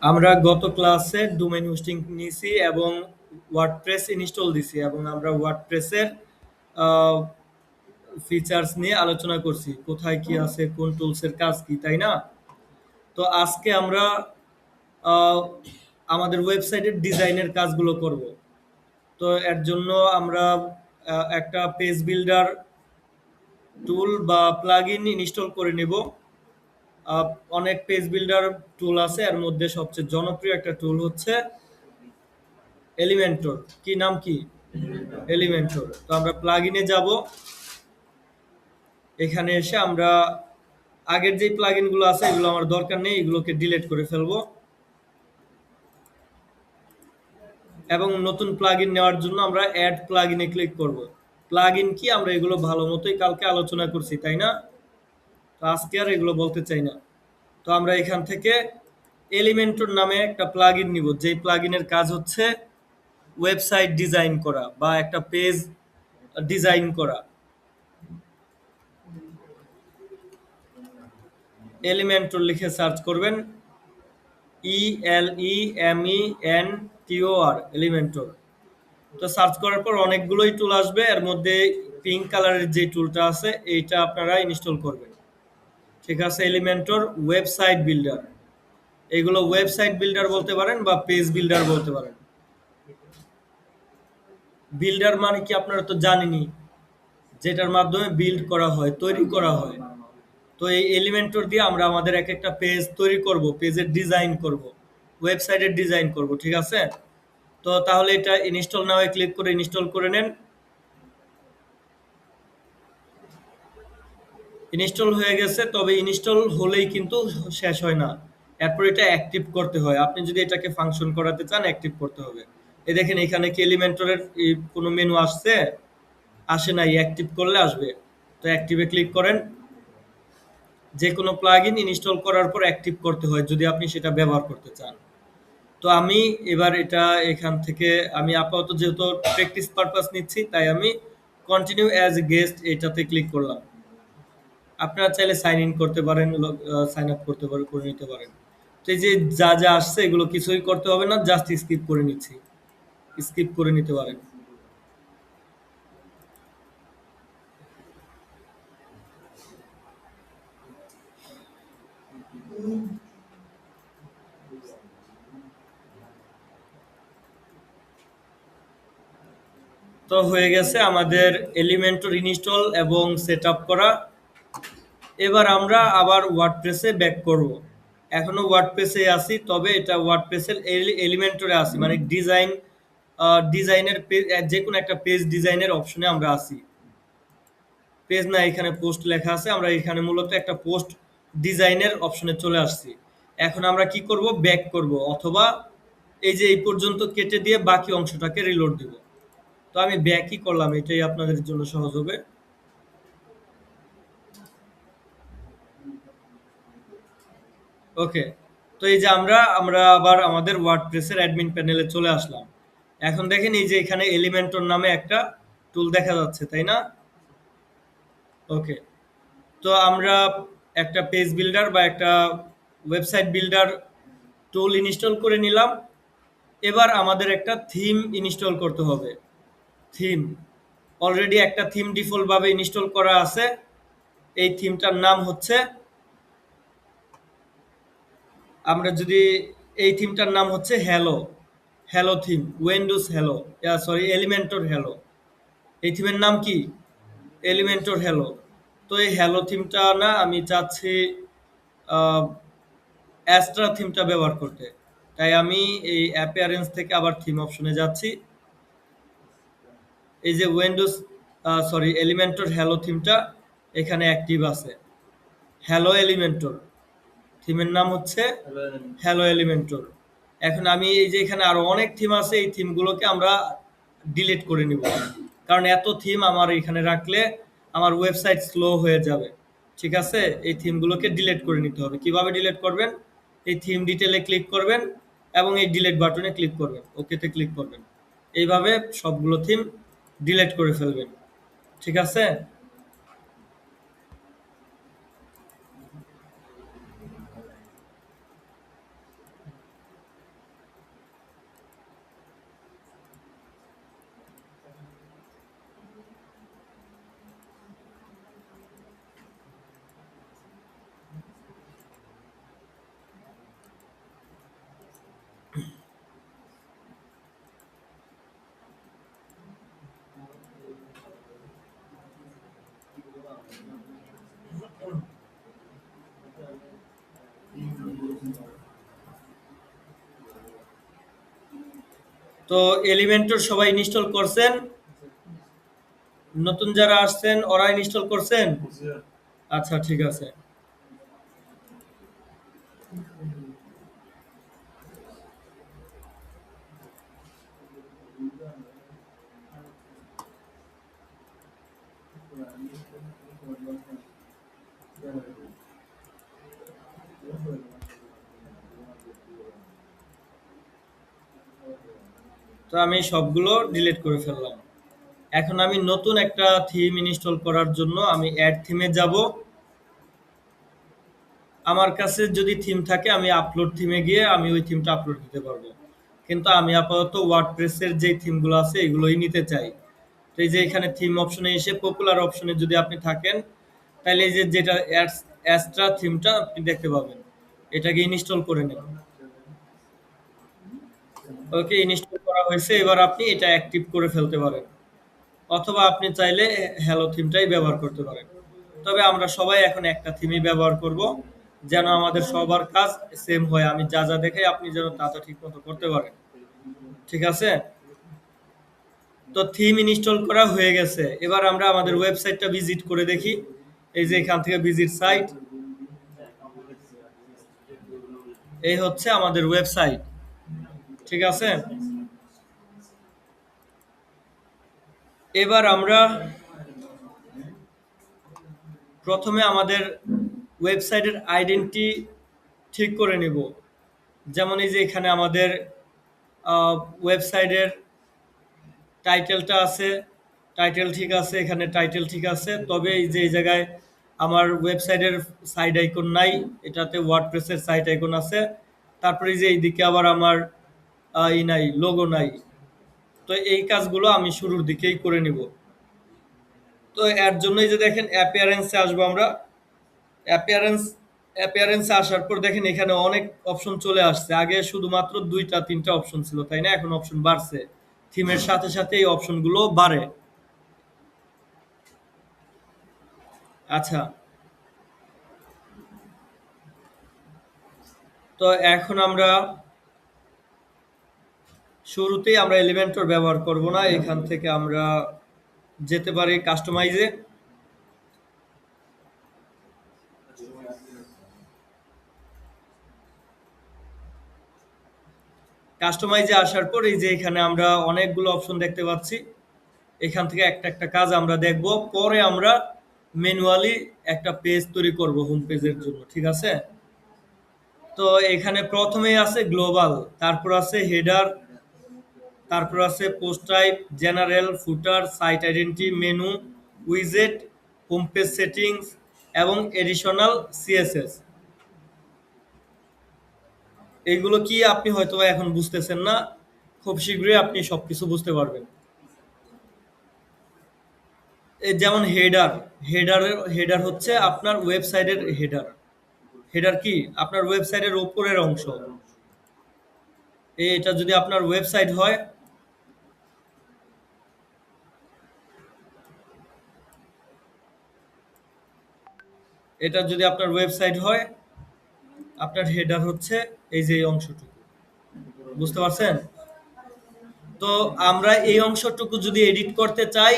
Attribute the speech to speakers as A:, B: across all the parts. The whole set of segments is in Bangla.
A: আমরা গত ক্লাসে ডোমেইন হোস্টিং নিয়েছি এবং ওয়ার্ডপ্রেস ইনস্টল দিছি এবং আমরা ওয়ার্ডপ্রেসের ফিচার্স নিয়ে আলোচনা করছি, কোথায় কি আছে, কোন টুলসের কাজ কি, তাই না? তো আজকে আমরা আহ, আমাদের ওয়েবসাইটের ডিজাইনের কাজগুলো করব। তো এর জন্য আমরা একটা পেজ বিল্ডার টুল বা প্লাগইন ইনস্টল করে নেব। অনেক পেজ বিল্ডার টুল আছে, এর মধ্যে সবচেয়ে জনপ্রিয় একটা টুল হচ্ছে এলিমেন্টর। কি নাম কি? এলিমেন্টর। তো আমরা প্লাগইনে যাব। এখানে এসে আমরা আগের যে প্লাগইনগুলো আছে এগুলো আমার দরকার নেই, এগুলোকে ডিলিট করে ফেলবো এবং নতুন প্লাগইন নেওয়ার জন্য আমরা অ্যাড প্লাগইনে ক্লিক করব। প্লাগইন কি আমরা এগুলো ভালো মতোই কালকে আলোচনা করছি, তাই না? তো আজকে আর এগুলো বলতে চাই না। তো আমরা এখান থেকে এলিমেন্টর নামে একটা প্লাগইন নিব, যেই প্লাগইনের কাজ হচ্ছে ওয়েবসাইট ডিজাইন করা বা একটা পেজ ডিজাইন করা। এলিমেন্টর লিখে সার্চ করবেন, ELEMENTOR, এলিমেন্টর। তো সার্চ করার পর অনেকগুলোই টুল আসবে, এর মধ্যে পিঙ্ক কালারের যে টুলটা আছে এইটা আপনারা ইনস্টল করবেন। ঠিক আছে? Elementor website builder. এগুলো ওয়েবসাইট বিল্ডার বলতে পারেন বা পেজ বিল্ডার বলতে পারেন। বিল্ডার মানে কি আপনারা তো জানেনই, যেটার মাধ্যমে বিল্ড করা হয়, তৈরি করা হয়। তো এই এলিমেন্টর দিয়ে আমরা আমাদের এক একটা পেজ তৈরি করব, পেজের ডিজাইন করব, ওয়েবসাইটের ডিজাইন করব। ঠিক আছে? তো তাহলে এটা ইনস্টল নাও ক্লিক করে ইনস্টল করে নেন। ইনস্টল হয়ে গেছে, তবে ইনস্টল হলেই কিন্তু শেষ হয় না, এরপর এটা অ্যাক্টিভ করতে হয়। আপনি যদি এটাকে ফাংশন করাতে চান অ্যাক্টিভ করতে হবে। এই দেখেন এখানে কি এলিমেন্টরের কোনো মেনু আসছে? আসে নাই, অ্যাক্টিভ করলে আসবে। তো অ্যাক্টিভে ক্লিক করেন। যে কোনো প্লাগইন ইনস্টল করার পর অ্যাক্টিভ করতে হয় যদি আপনি সেটা ব্যবহার করতে চান। তো আমি এবার এটা এখান থেকে আমি আপাতত যেহেতু প্র্যাকটিস পারপাস নিচ্ছি, তাই আমি কন্টিনিউ অ্যাজ এ গেস্ট এটাতে ক্লিক করলাম। আপনারা চাইলে সাইন ইন করতে পারেন, সাইন আপ করতে পারেন, করে নিতে পারেন। তো এই যে যা যা আসছে এগুলো কিছুই করতে হবে না, জাস্ট স্কিপ করে নিচ্ছি। স্কিপ করে নিতে পারেন। তো হয়ে গেছে আমাদের এলিমেন্টর ইনস্টল এবং সেট আপ করা। এবার আমরা আবার ওয়ার্ডপ্রেসে ব্যাক করব। এখনো ওয়ার্ডপ্রেসে আছি, তবে এটা ওয়ার্ডপ্রেসের এলিমেন্টরে আছি, মানে ডিজাইনের পেজ, যে কোনো একটা পেজ ডিজাইনের অপশনে আমরা আছি। পেজ না, এখানে পোস্ট লেখা আছে, আমরা এখানে মূলত একটা পোস্ট ডিজাইনের অপশনে চলে আসছি। এখন আমরা কি করব? ব্যাক করব, অথবা এই যে এই পর্যন্ত কেটে দিয়ে বাকি অংশটাকে রিলোড দিব। তো আমি ব্যাকই করলাম, এটাই আপনাদের জন্য সহজ হবে। ওকে। তো এই যে আমরা আমরা আবার আমাদের ওয়ার্ডপ্রেসের অ্যাডমিন প্যানেলে চলে আসলাম। এখন দেখেন এই যে এখানে এলিমেন্টর নামে একটা টুল দেখা যাচ্ছে, তাই না? ওকে। তো আমরা একটা পেজ বিল্ডার বা একটা ওয়েবসাইট বিল্ডার টুল ইনস্টল করে নিলাম। এবার আমাদের একটা থিম ইনস্টল করতে হবে। থিম, অলরেডি একটা থিম ডিফল্ট ভাবে ইনস্টল করা আছে। এই থিমটার নাম হচ্ছে, আমরা যদি এই থিমটার নাম হচ্ছে hello. Hello theme, Windows hello, sorry Elementor hello. এই থিমের নাম কি? Elementor hello. তো এই হ্যালো থিমটা না, আমি চাচ্ছি অ্যাস্ট্রা থিমটা ব্যবহার করতে। তাই আমি এই অ্যাপিয়ারেন্স থেকে আবার থিম অপশনে যাচ্ছি। এই যে উইন্ডোজ সরি এলিমেন্টর হ্যালো থিমটা এখানে অ্যাক্টিভ আছে। হ্যালো এলিমেন্টর থিমের নাম হচ্ছে হ্যালো এলিমেন্টর। এখন আমি এই যে এখানে আরো অনেক থিম আছে, এই থিমগুলোকে আমরা ডিলিট করে নিব, কারণ এত থিম আমার এখানে রাখলে আমার ওয়েবসাইট স্লো হয়ে যাবে। ঠিক আছে? এই থিমগুলোকে ডিলিট করে নিতে হবে। কিভাবে ডিলিট করবেন? এই থিম ডিটেলে ক্লিক করবেন এবং এই ডিলিট বাটনে ক্লিক করবেন, ওকেতে ক্লিক করবেন। এইভাবে সবগুলো থিম ডিলিট করে ফেলবেন। ঠিক আছে? তো এলিমেন্টর সবাই ইনস্টল করছেন? নতুন যারা আসছেন ওরা ইনস্টল করছেন? আচ্ছা, ঠিক আছে। তো আমি সবগুলো ডিলিট করে ফেললাম। এখন আমি নতুন একটা থিম ইনস্টল করার জন্য আমি অ্যাড থিমে যাব। আমার কাছে যদি থিম থাকে আমি আপলোড থিমে গিয়ে আমি ওই থিমটা আপলোড দিতে পারবো। কিন্তু আমি আপাতত ওয়ার্ডপ্রেসের যে থিমগুলো আছে এগুলোই নিতে চাই। তো এই যে এখানে থিম অপশনে এসে পপুলার অপশনে যদি আপনি থাকেন, তাহলে এই যে যেটা অ্যাস্ট্রা থিমটা আপনি দেখতে পাবেন। এটাকে ইনস্টল করে নেন। ওকে, ইনস্টল করা হয়েছে। এবার আপনি এটা অ্যাক্টিভ করে ফেলতে পারেন, অথবা আপনি চাইলে হ্যালো থিমটাই ব্যবহার করতে পারেন। তবে আমরা সবাই এখন একটা থিমই ব্যবহার করব, যেন আমাদের সবার কাজ সেম হয়। আমি যা যা দেখাই আপনি যেন তা তা ঠিক মতো করতে পারেন। ঠিক আছে? তো থিম ইনস্টল করা হয়ে গেছে। এবার আমরা আমাদের ওয়েবসাইটটা ভিজিট করে দেখি। এই যে এখান থেকে ভিজিট সাইট, এই হচ্ছে আমাদের ওয়েবসাইট। ঠিক আছে? এবার আমরা প্রথমে আমাদের ওয়েবসাইটের আইডেন্টি ঠিক করে নিব। যেমন এই যে এখানে আমাদের ওয়েবসাইটের টাইটেলটা আছে, টাইটেল ঠিক আছে, এখানে টাইটেল ঠিক আছে। তবে এই যে এই জায়গায় আমার ওয়েবসাইটের সাইট আইকন নাই, এটাতে ওয়ার্ডপ্রেসের সাইট আইকন আছে। তারপরে এই যে এইদিকে আবার আমার ই নাই, লোগো নাই। তো এই কাজগুলো আমি শুরুর দিকেই করে নিব। তো এর জন্যই যে দেখেন অ্যাপিয়ারেন্সে আসবো আমরা। অ্যাপিয়ারেন্স অ্যাপিয়ারেন্সে আসার পর দেখেন এখানে অনেক অপশন চলে আসছে। আগে শুধুমাত্র ২টা ৩টা অপশন ছিল, তাই না? এখন অপশন বাড়ছে। থিমের সাথে সাথে এই অপশনগুলো বাড়ে। আচ্ছা, তো এখন আমরা শুরুতেই আমরা এলিমেন্টর ব্যবহার করব না। এখান থেকে আমরা যেতে পারি কাস্টমাইজে। কাস্টমাইজে আসার পর এই যে এখানে আমরা অনেকগুলো অপশন দেখতে পাচ্ছি। এখান থেকে একটা একটা কাজ আমরা দেখব। পরে আমরা ম্যানুয়ালি একটা পেজ তৈরি করব হোম পেজের জন্য। ঠিক আছে? তো এখানে প্রথমেই আছে গ্লোবাল, তারপর আছে হেডার, তারপর আছে post type, general, footer, site identity, menu, উইজেট, হোম পেজ সেটিংস এবং এডিশনাল সিএসএস। এইগুলো কি আপনি হয়তো এখন বুঝতেছেন না, খুব শীঘ্রই আপনি সবকিছু বুঝতে পারবেন। এই যেমন হেডার, হেডার হচ্ছে আপনার ওয়েবসাইটের হেডার। হেডার কি? আপনার ওয়েবসাইটের উপরের অংশ। এটা যদি আপনার ওয়েবসাইট হয়, এটা যদি আপনার ওয়েবসাইট হয়, আপনার হেডার হচ্ছে এই যে এই অংশটুকু। বুঝতে পারছেন? তো আমরা এই অংশটুকু যদি এডিট করতে চাই,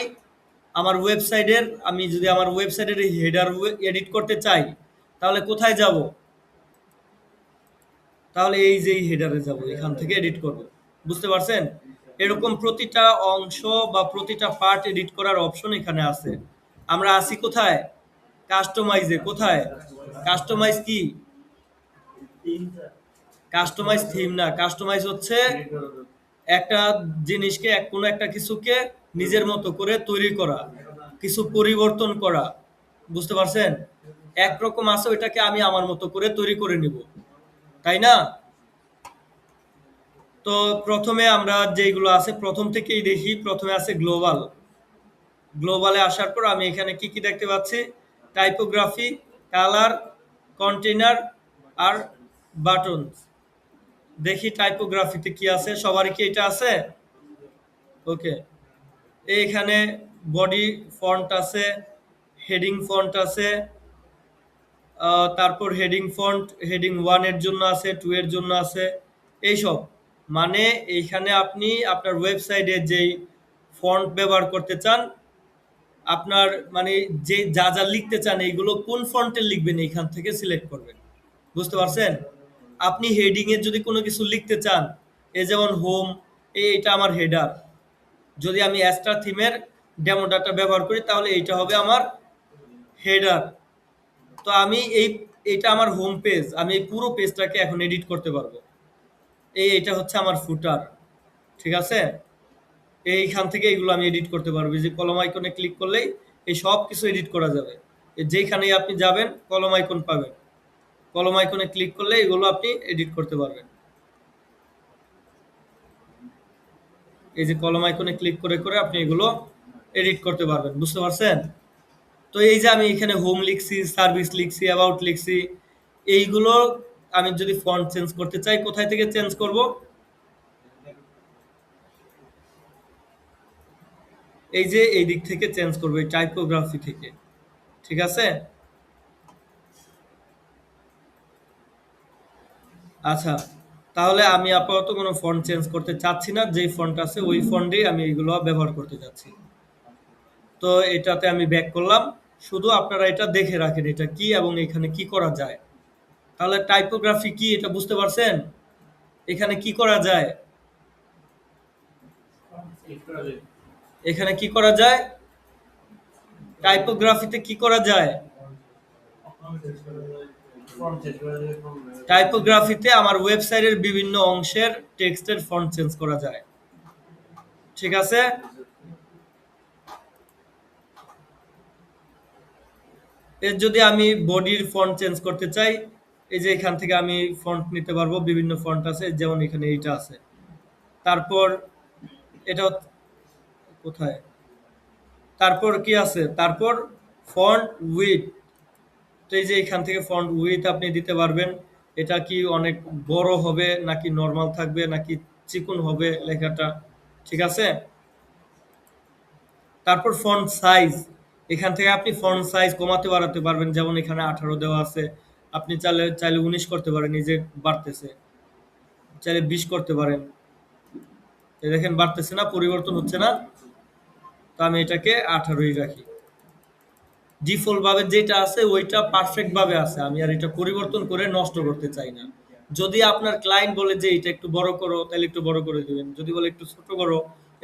A: আমার ওয়েবসাইটের, আমি যদি আমার ওয়েবসাইটের হেডার এডিট করতে চাই, তাহলে কোথায় যাব? তাহলে এই যে হেডারে যাব, এখান থেকে এডিট করব। বুঝতে পারছেন? এরকম প্রতিটা অংশ বা প্রতিটা পার্ট এডিট করার অপশন এখানে আছে। আমরা আছি কোথায়? কাস্টমাইজে। কোথায়? কাস্টমাইজ কি? কাস্টমাইজ থিম না, কাস্টমাইজ হচ্ছে একটা জিনিসকে, কোনো একটা কিছুকে নিজের মতো করে তৈরি করা, কিছু পরিবর্তন করা। বুঝতে পারছেন? একরকম আছে, ওইটাকে আমি আমার মতো করে তৈরি করে নিব, তাই না? তো প্রথমে আমরা যেগুলো আছে প্রথম থেকেই দেখি। প্রথমে আছে গ্লোবাল। গ্লোবালে আসার পর আমি এখানে কি কি দেখতে পাচ্ছি? টাইপোগ্রাফি, কালার, কন্টেইনার আর বাটন। দেখি টাইপোগ্রাফিতে কি আছে। সবারই কি এটা আছে? ওকে, এইখানে বডি ফন্ট আছে, হেডিং ফন্ট আছে, তারপর হেডিং ফন্ট হেডিং 1 এর জন্য আছে, 2 এর জন্য আছে, এইসব। মানে এইখানে আপনি আপনার ওয়েবসাইটে যেই ফন্ট ব্যবহার করতে চান, আপনার মানে যে যা যা লিখতে চান এইগুলো কোন ফন্টে লিখবেন এইখান থেকে সিলেক্ট করবেন। বুঝতে পারছেন? আপনি হেডিং এ যদি কোনো কিছু লিখতে চান, এই যেমন হোম, এটা আমার হেডার। যদি আমি অ্যাস্ট্রা থিমের ডেমো ডাটা ব্যবহার করি তাহলে এইটা হবে আমার হেডার। তো আমি এইটা আমার হোম পেজ, আমি এই পুরো পেজটাকে এখন এডিট করতে পারবো। এইটা হচ্ছে আমার ফুটার, ঠিক আছে? এইখান থেকে এগুলো আমি এডিট করতে পারবো। এই যে কলম আইকনে ক্লিক করলেই এই সব কিছু এডিট করা যাবে। যেখানেই আপনি যাবেন কলম আইকন পাবেন, কলম আইকনে ক্লিক করলে এগুলো আপনি এডিট করতে পারবেন। এই যে কলম আইকনে ক্লিক করে করে আপনি এগুলো এডিট করতে পারবেন। বুঝতে পারছেন? তো এই যে আমি এখানে হোম লিখছি, সার্ভিস লিখছি, অ্যাবাউট লিখছি, এইগুলো আমি যদি ফন্ট চেঞ্জ করতে চাই কোথায় থেকে চেঞ্জ করব? এই যে এই দিক থেকে চেঞ্জ করবো, এই টাইপোগ্রাফি থেকে, ঠিক আছে? আচ্ছা, তাহলে আমি আপাতত কোনো ফন্ট চেঞ্জ করতে চাচ্ছি না, যেই ফন্ট আছে ওই ফন্টেই আমি এগুলো ব্যবহার করতে চাচ্ছি। তো এটাতে আমি ব্যাক করলাম। শুধু আপনারা এটা দেখে রাখেন এটা কি এবং এখানে কি করা যায়। তাহলে টাইপোগ্রাফি কি এটা বুঝতে পারছেন? এখানে কি করা যায়? এখানে কি করা যায়? টাইপোগ্রাফিতে কি করা যায়? টাইপোগ্রাফিতে আমার ওয়েবসাইটের বিভিন্ন অংশের টেক্সটের ফন্ট চেঞ্জ করা যায়, ঠিক আছে? এর যদি আমি বডির ফন্ট চেঞ্জ করতে চাই, এই যে এখান থেকে আমি ফন্ট নিতে পারবো, বিভিন্ন ফন্ট আছে, যেমন এখানে এইটা আছে। তারপর এটা কোথায়? তারপর কি আছে? তারপর ফন্ট উইথ। তো এই যে এখান থেকে ফন্ট উইথ আপনি দিতে পারবেন। এটা কি অনেক বড় হবে নাকি নরমাল থাকবে নাকি চিকন হবে লেখাটা, ঠিক আছে? তারপর ফন্ট সাইজ, এখান থেকে আপনি ফন্ট সাইজ কমাতে বাড়াতে পারবেন, যেমন এখানে 18 দেওয়া আছে, আপনি চাইলে চাইলে 19 করতে পারেন, এই যে বাড়তেছে, চাইলে 20 করতে পারেন। এই দেখেন বাড়তেছে না, পরিবর্তন হচ্ছে না? তো আমি এটাকে 18ই রাখি। ডিফল্ট ভাবে যেটা আছে ওইটা পারফেক্ট ভাবে আছে, আমি আর এটা পরিবর্তন করে নষ্ট করতে চাই না। যদি আপনার ক্লায়েন্ট বলে যে এটা একটু বড় করো, তাহলে একটু বড় করে দিবেন, যদি বলে একটু ছোট করো,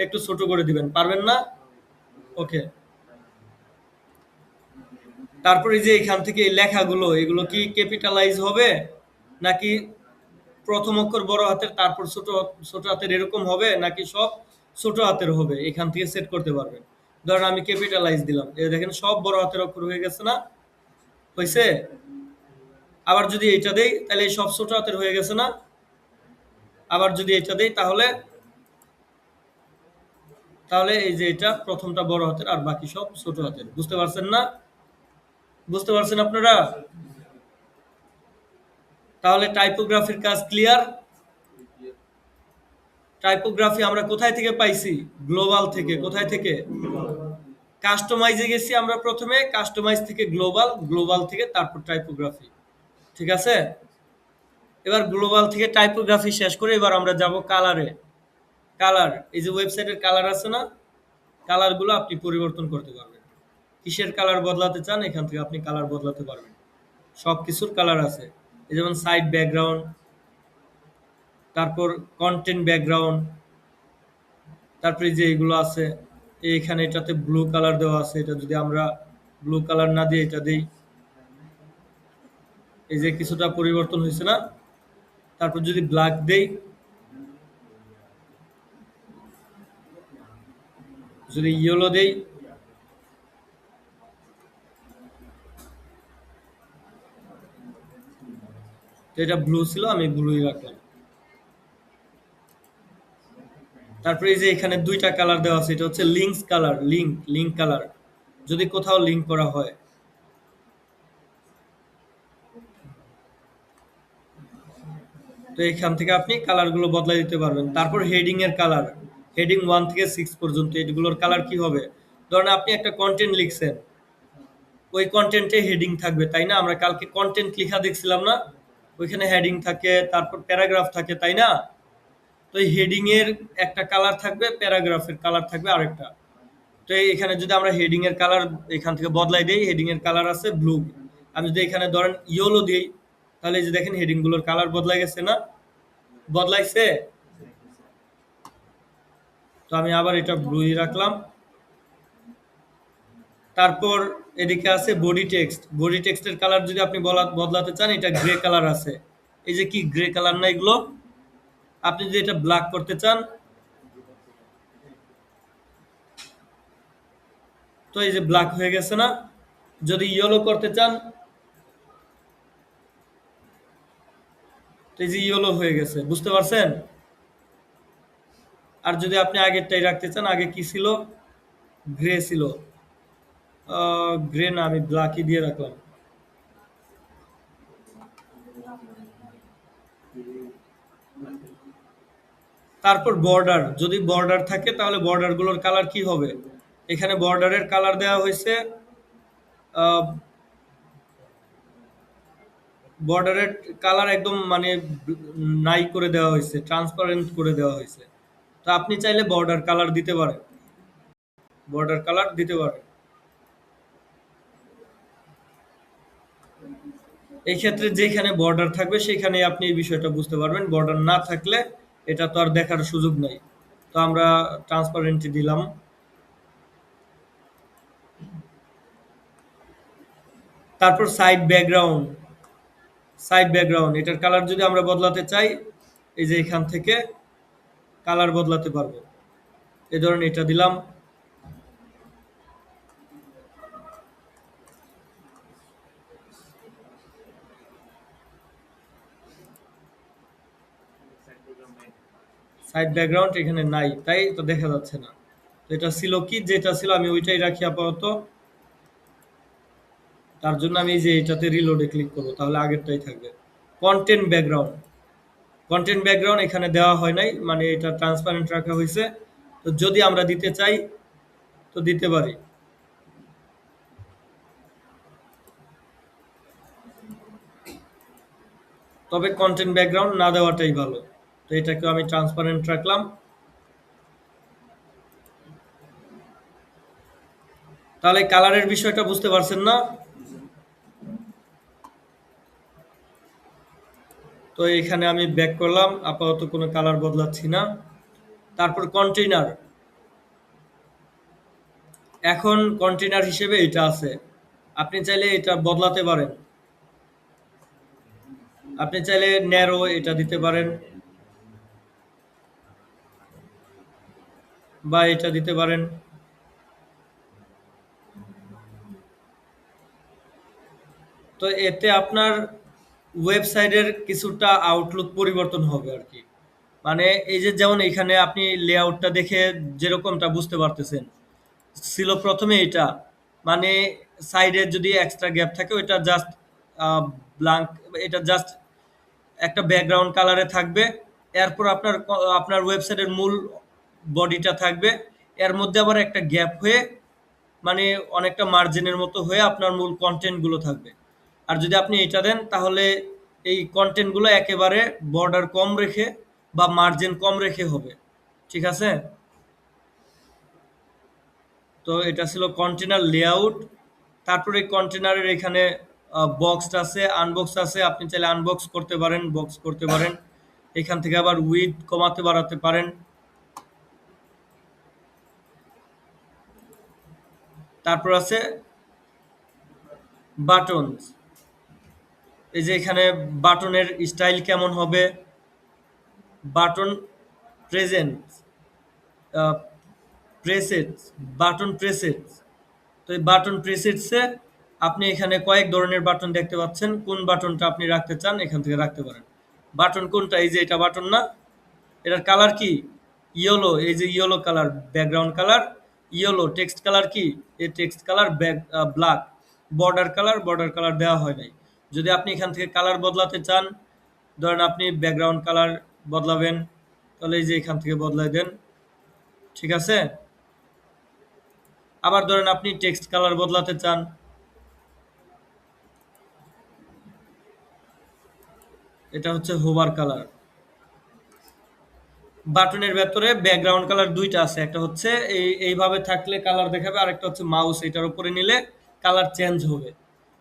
A: একটু ছোট করে দিবেন। পারবেন না? ওকে। তারপরে যে এখান থেকে এই লেখাগুলো, এগুলো কি ক্যাপিটালাইজ হবে নাকি প্রথম অক্ষর বড় হাতের তারপর ছোট ছোট হাতের এরকম হবে, নাকি সব ছোট হাতের হবে, এখান থেকে সেট করতে পারবেন। ধরেন আমি ক্যাপিটালাইজ দিলাম, এই দেখেন সব বড় হাতের অক্ষর হয়ে গেছে না? হয়েছে? আবার যদি এটা দেই তাহলে এই সব ছোট হাতের হয়ে গেছে না? আবার যদি এটা দেই তাহলে তাহলে এই যে এটা প্রথমটা বড় হাতের আর বাকি সব ছোট হাতের। বুঝতে পারছেন না? বুঝতে পারছেন আপনারা? তাহলে টাইপোগ্রাফির কাজ ক্লিয়ার। টাইপোগ্রাফি আমরা কোথায় থেকে পাইছি? গ্লোবাল থেকে। কোথায় থেকে? কাস্টমাইজে গেছি আমরা প্রথমে, কাস্টমাইজ থেকে গ্লোবাল, গ্লোবাল থেকে তারপর টাইপোগ্রাফি, ঠিক আছে? এবার গ্লোবাল থেকে টাইপোগ্রাফি শেষ করে এবার আমরা যাব কালারে। কালার, এই যে ওয়েবসাইটের কালার আছে না, কালারগুলো আপনি পরিবর্তন করতে পারবেন। কিসের কালার বদলাতে চান এখান থেকে আপনি কালার বদলাতে পারবেন। সব কিছুর কালার আছে, এই যেমন সাইড ব্যাকগ্রাউন্ড, তারপর কন্টেন্ট ব্যাকগ্রাউন্ড, তারপরে যে এগুলো আছে, এইখানে এটাতে ব্লু কালার দেওয়া আছে, এটা যদি আমরা ব্লু কালার না দিয়ে এটা দিই, এই যে কিছুটা পরিবর্তন হয়েছে না? তারপর যদি ব্ল্যাক দেই, যদি ইয়েলো দেই, তো এটা ব্লু ছিল, আমি ব্লুই রাখলাম। তারপরে এই যে এখানে দুইটা কালার দেওয়া আছে, এটা হচ্ছে লিঙ্কস কালার, লিঙ্ক কালার, যদি কোথাও লিঙ্ক করা হয়। তো এখান থেকে আপনি কালারগুলো বদলাই দিতে পারবেন। তারপর হেডিং এর কালার, হেডিং 1 থেকে 6 পর্যন্ত এগুলোর কালার কি হবে? ধরেন আপনি একটা কন্টেন্ট লিখছেন, ওই কন্টেন্টে হেডিং থাকবে, তাই না? আমরা কালকে কন্টেন্ট লেখা দেখছিলাম না? ওইখানে হেডিং থাকে, তারপর প্যারাগ্রাফ থাকে, তাই না? তো এই হেডিং এর একটা কালার থাকবে, প্যারাগ্রাফের কালার থাকবে আরেকটা। তো এখানে যদি আমরা হেডিং এর কালার এখান থেকে বদলাই দেই, হেডিং এর কালার আছে ব্লু। আমি যদি এখানে ধরেন ইয়েলো দিই, তাহলে এই যে দেখেন হেডিং গুলোর কালার বদলাই গেছে না? বদলাইছে? তো আমি আবার এটা ব্লুই রাখলাম। তারপর এদিকে আছে বডি টেক্সট। বডি টেক্সটের কালার যদি আপনি বদলাতে চান, এটা গ্রে কালার আছে। এই যে কি গ্রে কালার না এগুলো? আপনি যদি এটা ব্ল্যাক করতে চান, তো এই যে ব্ল্যাক হয়ে গেছে না? যদি ইয়েলো করতে চান, তো এই যে ইয়েলো হয়ে গেছে। বুঝতে পারছেন? আর যদি আপনি আগেরটাই রাখতে চান, আগে কি ছিল? গ্রে ছিল। গ্রে না, আমি ব্ল্যাকই দিয়ে রাখলাম। তারপর বর্ডার, যদি বর্ডার থাকে তাহলে বর্ডার গুলোর কালার কি হবে? এখানে বর্ডারের কালার দেওয়া হয়েছে, বর্ডারের কালার একদম মানে নাই করে দেওয়া হয়েছে, ট্রান্সপারেন্ট করে দেওয়া হয়েছে। তো আপনি চাইলে বর্ডার কালার দিতে পারেন, বর্ডার কালার দিতে পারেন। এই ক্ষেত্রে যেখানে বর্ডার থাকবে সেখানে আপনি এই বিষয়টা বুঝতে পারবেন। বর্ডার না থাকলে এটা তো আর দেখার সুযোগ নাই। তো আমরা ট্রান্সপারেন্টই দিলাম। তারপর সাইড ব্যাকগ্রাউন্ড, সাইড ব্যাকগ্রাউন্ড এটার কালার যদি আমরা বদলাতে চাই, এই যে এখান থেকে কালার বদলাতে পারবো। এই ধরনের এটা দিলাম। সাইড ব্যাকগ্রাউন্ড এখানে নাই, তাই তো দেখা যাচ্ছে না। তো এটা ছিল কি, যেটা ছিল আমি ওইটাই রাখি আপাতত। তার জন্য আমি এই যে এটাতে রিলোডে ক্লিক করবো, তাহলে আগেরটাই থাকবে। কন্টেন্ট ব্যাকগ্রাউন্ড, কন্টেন্ট ব্যাকগ্রাউন্ড এখানে দেওয়া হয় নাই, মানে এটা ট্রান্সপারেন্ট রাখা হয়েছে। তো যদি আমরা দিতে চাই তো দিতে পারি। তবে কন্টেন্ট ব্যাকগ্রাউন্ড না দেওয়াটাই ভালো। তো এটাকে আমি ট্রান্সপারেন্ট রাখলাম। তাহলে কালারের বিষয়টা বুঝতে পারছেন না? তো এখানে আমি ব্যাক করলাম, আপাতত কোনো কালার বদলাচ্ছি না। তারপর কন্টেইনার, এখন কন্টেইনার হিসেবে এটা আছে। আপনি চাইলে এটা বদলাতে পারেন। আপনি চাইলে ন্যারো এটা দিতে পারেন, বা এটা দিতে পারেন। তো এতে আপনার ওয়েবসাইটের কিছুটা আউটলুক পরিবর্তন হবে আর কি। মানে এই যে যেমন এখানে আপনি লেআউটটা দেখে যেরকমটা বুঝতে পারতেছেন, ছিল প্রথমে এটা, মানে সাইডে যদি এক্সট্রা গ্যাপ থাকে ওইটা জাস্ট ব্ল্যাঙ্ক, এটা জাস্ট একটা ব্যাকগ্রাউন্ড কালারে থাকবে। এরপর আপনার আপনার ওয়েবসাইটের মূল বডিটা থাকবে, এর মধ্যে আবার একটা গ্যাপ হয়ে, মানে অনেকটা মার্জিনের মতো হয়ে আপনার মূল কন্টেন্টগুলো থাকবে। আর যদি আপনি এটা দেন তাহলে এই কন্টেন্টগুলো একেবারে বর্ডার কম রেখে বা মার্জিন কম রেখে হবে। ঠিক আছে? তো এটা ছিল কন্টেনার লেআউট। তারপরে কন্টেনারের এখানে বক্স আছে, আনবক্স আছে। আপনি চাইলে আনবক্স করতে পারেন, বক্স করতে পারেন। এখান থেকে আবার উইডথ কমাতে বাড়াতে পারেন। তারপর আছে বাটনস। এই যে এখানে বাটনের স্টাইল কেমন হবে, বাটন প্রেজেন্ট, প্রেসেটস, বাটন প্রেসেটস। তো এই বাটন প্রেসেটসে আপনি এখানে কয়েক ধরনের বাটন দেখতে পাচ্ছেন। কোন বাটনটা আপনি রাখতে চান এখান থেকে রাখতে পারেন। বাটন কোনটা? এই যে এটা বাটন না? এটার কালার কি? ইয়েলো। এই যে yellow colour, background colour yellow. Text colour কি? এই text colour black. Border colour দেওয়া হয় নাই। যদি আপনি এখান থেকে কালার বদলাতে চান, ধরেন আপনি ব্যাকগ্রাউন্ড কালার বদলাবেন, তাহলে এই যে এখান থেকে বদলাই দেন। ঠিক আছে? আবার ধরেন আপনি টেক্সট কালার বদলাতে চান, এটা হচ্ছে হোভার কালার। বাটনের ভেতরে ব্যাকগ্রাউন্ড কালার দুইটা আছে, একটা হচ্ছে এইভাবে থাকলে কালার দেখাবে, আর একটা হচ্ছে মাউস এটার উপরে নিলে কালার চেঞ্জ হবে।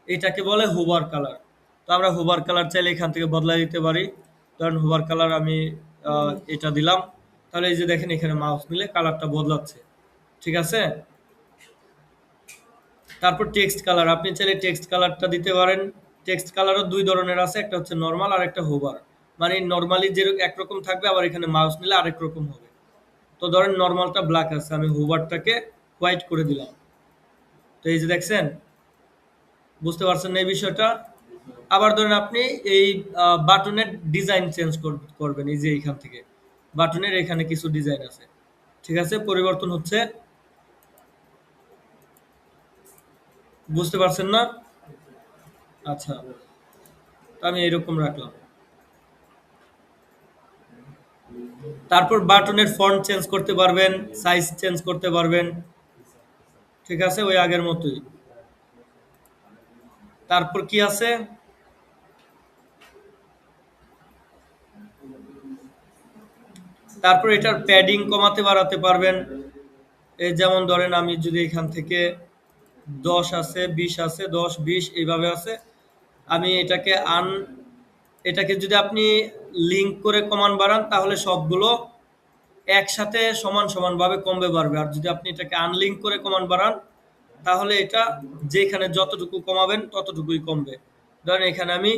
A: এটাকে বলে হোভার কালার। তো আমরা হোভার কালার চাইলে এখান থেকে বদলাই দিতে পারি। ধরেন হোভার কালার আমি এটা দিলাম, তাহলে এই যে দেখেন এখানে মাউস নিলে কালারটা বদলাচ্ছে। ঠিক আছে। তারপর টেক্সট কালার, আপনি চাইলে টেক্সট কালারটা দিতে পারেন। টেক্সট কালারও দুই ধরনের আছে, একটা হচ্ছে নর্মাল আর একটা হোভার। মানে নর্মালি যে একরকম থাকবে, আবার এখানে মাউস নিলে আরেক রকম হবে। তো ধরেন নর্মালটা ব্ল্যাক আছে, আমি হোভারটাকে হোয়াইট করে দিলাম। তো এই যে দেখছেন, বুঝতে পারছেন না এই বিষয়টা? আবার ধরেন আপনি এই বাটনের ডিজাইন চেঞ্জ করবেন, এই যে এইখান থেকে বাটনের এখানে কিছু ডিজাইন আছে, ঠিক আছে, পরিবর্তন হচ্ছে। বুঝতে পারছেন না? আচ্ছা, তো আমি এরকম রাখলাম। তারপর বাটনের ফন্ট চেঞ্জ করতে পারবেন, সাইজ চেঞ্জ করতে পারবেন। ঠিক আছে, ওই আগের মতোই। তারপর কি আছে? তারপর এটার প্যাডিং কমাতে বাড়াতে পারবেন। এই যেমন ধরেন আমি যদি এখান থেকে 10 আছে, 20 আছে, 10 20 এইভাবে আছে, আমি এটাকে যদি আপনি লিঙ্ক করে কমান বাড়ান, তাহলে সবগুলো একসাথে সমান সমান ভাবে কমবে বাড়বে। আর যদি আপনি এটাকে আনলিঙ্ক করে কমান বাড়ান, তাহলে এটা যেখানে যতটুকু কমাবেন ততটুকুই কমবে। ধরেন এখানে আমি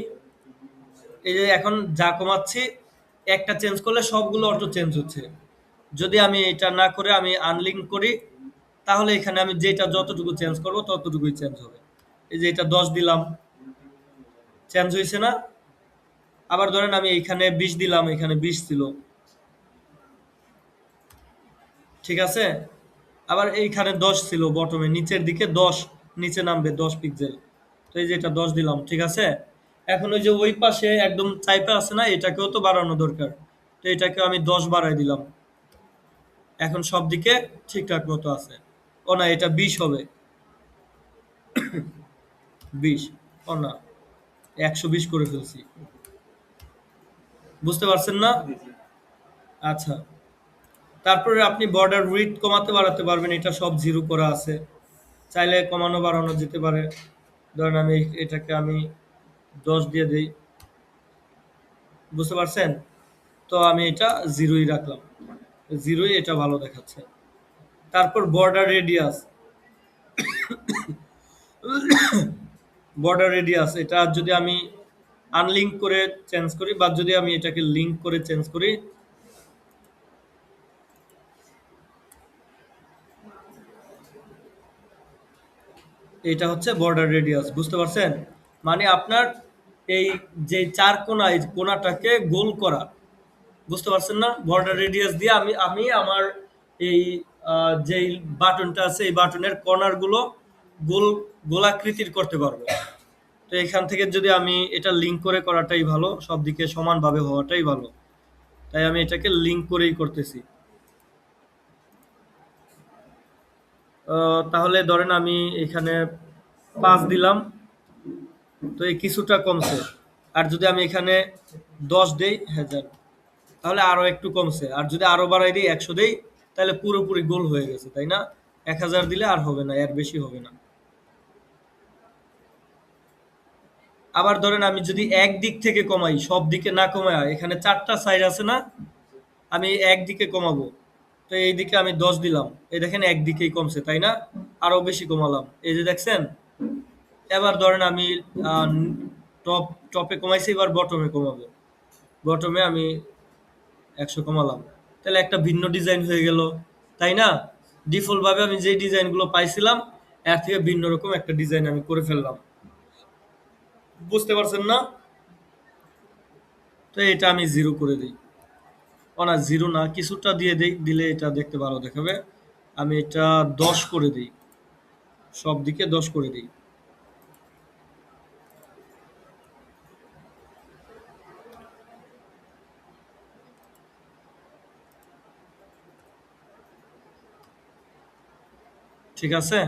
A: এই যে এখন যা কমাচ্ছি, একটা চেঞ্জ করলে সবগুলো অটো চেঞ্জ হচ্ছে। যদি আমি এটা না করে আমি আনলিঙ্ক করি, তাহলে এখানে আমি যেটা যতটুকু চেঞ্জ করব ততটুকুই চেঞ্জ হবে। এই যে এটা 10 দিলাম, চেঞ্জ হয়েছে না? আবার ধরেন আমি এখানে 20 দিলাম, এখানে 20 ছিল। ঠিক আছে। আবার এইখানে 10 ছিল, বটমে নিচের দিকে 10, নিচে নামবে 10 পিক্সেল। তো এই যে এটা 10 দিলাম, ঠিক আছে। এখন ওই যে ওই পাশে একদম চাইপা আছে না, এটাকেও তো বাড়ানো দরকার। তো এটাকে আমি 10 বাড়াই দিলাম। এখন সব দিকে ঠিকঠাক মতো আছে। ও না, এটা 20 হবে। 20, ও না, 120 করে ফেলছি। বুঝতে পারছেন না? আচ্ছা। তারপরে আপনি বর্ডার উইডথ কমাতে বাড়াতে পারবেন, এটা সব 0 করা আছে। চাইলে কমানো বাড়ানো যেতে পারে। ধরেন আমি এটাকে আমি 10 দিয়ে দেই। বুঝতে পারছেন? তো আমি এটা 0ই রাখলাম। 0ই এটা ভালো দেখাচ্ছে। তারপর বর্ডার রেডিয়াস, বর্ডার রেডিয়াস এটা যদি আমি আনলিঙ্ক করে চেঞ্জ করি, বা যদি আমি এটাকে লিঙ্ক করে চেঞ্জ করি, এটা হচ্ছে বর্ডার রেডিয়াস। বুঝতে পারছেন? মানে আপনার এই যে চার কোণা, এই কোণাটাকে গোল করা। বুঝতে পারছেন না? বর্ডার রেডিয়াস দিয়ে আমি আমি আমার এই যেই বাটনটা আছে, এই বাটনের কর্নার গুলো গোল গোলাকৃতির করতে পারবো। তো এখান থেকে যদি আমি এটা লিঙ্ক করে করাটাই ভালো, সব দিকে সমানভাবে হওয়াটাই ভালো। তাই আমি এটাকে লিঙ্ক করেই করতেছি। তাহলে ধরেন আমি এখানে 5 দিলাম, তো এই কিছুটা কমছে। আর যদি আমি এখানে 10 দেই, হ্যাঁ যান, তাহলে আরো একটু কমছে। আর যদি আরো বাড়াই দিই, 100 দেই, তাহলে পুরোপুরি গোল হয়ে গেছে, তাই না? 1000 দিলে আর হবে না, এর বেশি হবে না। আবার ধরেন আমি যদি একদিক থেকে কমাই, সব দিকে না কমায়, এখানে 4টা সাইড আছে না, আমি একদিকে কমাবো। তো এই দিকে আমি 10 দিলাম, এই দেখেন একদিকেই কমছে, তাই না? আরো বেশি কমালাম, এই যে দেখছেন। এবার ধরেন আমি টপ টপে কমাইছি, এবার বটমে কমাবো। বটমে আমি 100 কমালাম, তাহলে একটা ভিন্ন ডিজাইন হয়ে গেল, তাই না? ডিফল্ট ভাবে আমি যে ডিজাইন গুলো পাইছিলাম, এর থেকে ভিন্ন রকম একটা ডিজাইন আমি করে ফেললাম। বুঝতে পারছেন না? তো এটা আমি 0 করে দিই। ও না, 0 না, কিছুটা দিয়ে দেই, দিলে এটা দেখতে ভালো দেখাবে। আমি এটা 10 করে দিই, সব দিকে 10 করে দিই। ঠিক আছে।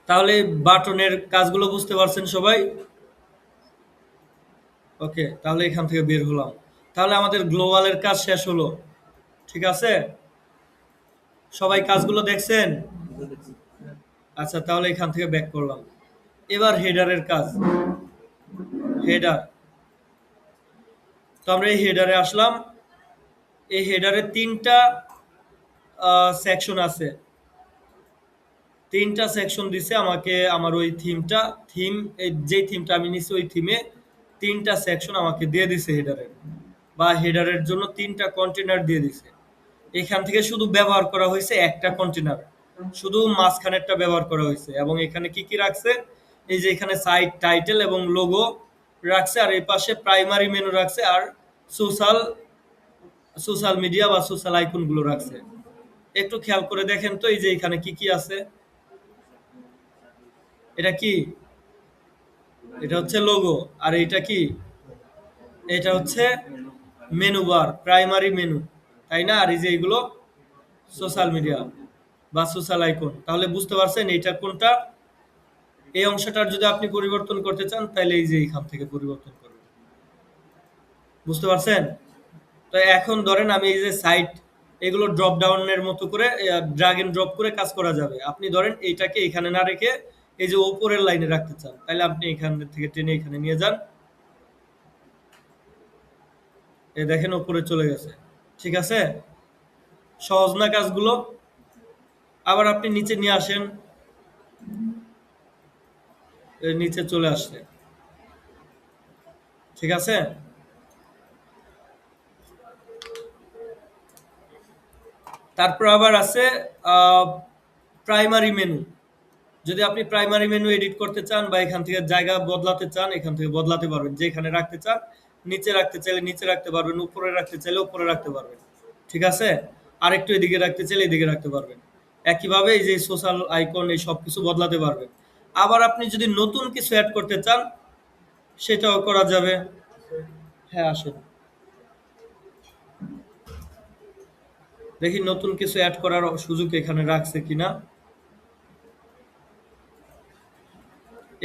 A: তাহলে বাটনের কাজগুলো বুঝতে পারছেন সবাই? ওকে, তাহলে এখান থেকে বের হলাম। তাহলে আমাদের গ্লোবালের কাজ শেষ হলো। ঠিক আছে, সবাই কাজগুলো দেখছেন? আচ্ছা, তাহলে এখান থেকে ব্যাক করলাম। এবার হেডারের কাজ। হেডার, তো আমরা এই হেডারে আসলাম। এই হেডারে তিনটা সেকশন আছে। তিনটা সেকশন দিছে আমাকে আমার ওই থিমটা, যেই থিমটা আমি নিছি ওই থিমে তিনটা সেকশন আমাকে দিয়ে দিছে হেডারের, বা হেডারের জন্য তিনটা কন্টেনার দিয়ে দিছে। এখান থেকে শুধু ব্যবহার করা হয়েছে একটা কন্টেনার, শুধু মাঝখানেরটা ব্যবহার করা হয়েছে। এবং এখানে কি কি রাখছে, এই যে এখানে সাইট টাইটেল এবং লোগো রাখছে, আর এই পাশে প্রাইমারি মেনু রাখছে, আর সোশ্যাল সোশ্যাল মিডিয়া বা সোশ্যাল আইকন গুলো রাখছে। একটু খেয়াল করে দেখেন তো, এই যে এখানে কি কি আছে। এটা কি? এটা হচ্ছে লোগো। আর এটা কি? এটা হচ্ছে মেনু বার, প্রাইমারি মেনু, তাই না? আর এই যে এগুলো সোশ্যাল মিডিয়া বা সোশ্যাল আইকন। তাহলে বুঝতে পারছেন এটা কোনটা? এই অংশটার যদি আপনি পরিবর্তন করতে চান তাহলে এই যে এখান থেকে পরিবর্তন করবেন। বুঝতে পারছেন? তো এখন ধরেন আমি এই যে সাইট, এগুলো ড্রপ ডাউনের মতো করে ড্রাগ এন্ড ড্রপ করে কাজ করা যাবে। আপনি ধরেন এইটাকে এখানে না রেখে এই যে উপরের লাইনে রাখতে চান, তাহলে আপনি এখান থেকে টেনে এখানে নিয়ে যান। এই দেখেন উপরে চলে গেছে। ঠিক আছে, সহজ না কাজগুলো? আবার আপনি নিচে নিয়ে আসেন, এই নিচে চলে আসছে। ঠিক আছে, তারপর আবার আছে প্রাইমারি মেনু। যদি আপনি প্রাইমারি মেনু এডিট করতে চান বা এখান থেকে জায়গা বদলাতে চান, এখান থেকে বদলাতে পারবেন। যেখানে রাখতে চান, নিচে রাখতে চাইলে নিচে রাখতে পারবেন, উপরে রাখতে চাইলে উপরে রাখতে পারবেন। ঠিক আছে, আর একটু এদিকে রাখতে চাইলে এদিকে রাখতে পারবেন। একইভাবে এই যে সোশ্যাল আইকন, এই সব কিছু বদলাতে পারবেন। আবার আপনি যদি নতুন কিছু অ্যাড করতে চান সেটাও করা যাবে। হ্যাঁ, আসেন দেখি নতুন কিছু অ্যাড করার সুযোগ এখানে রাখছে কিনা।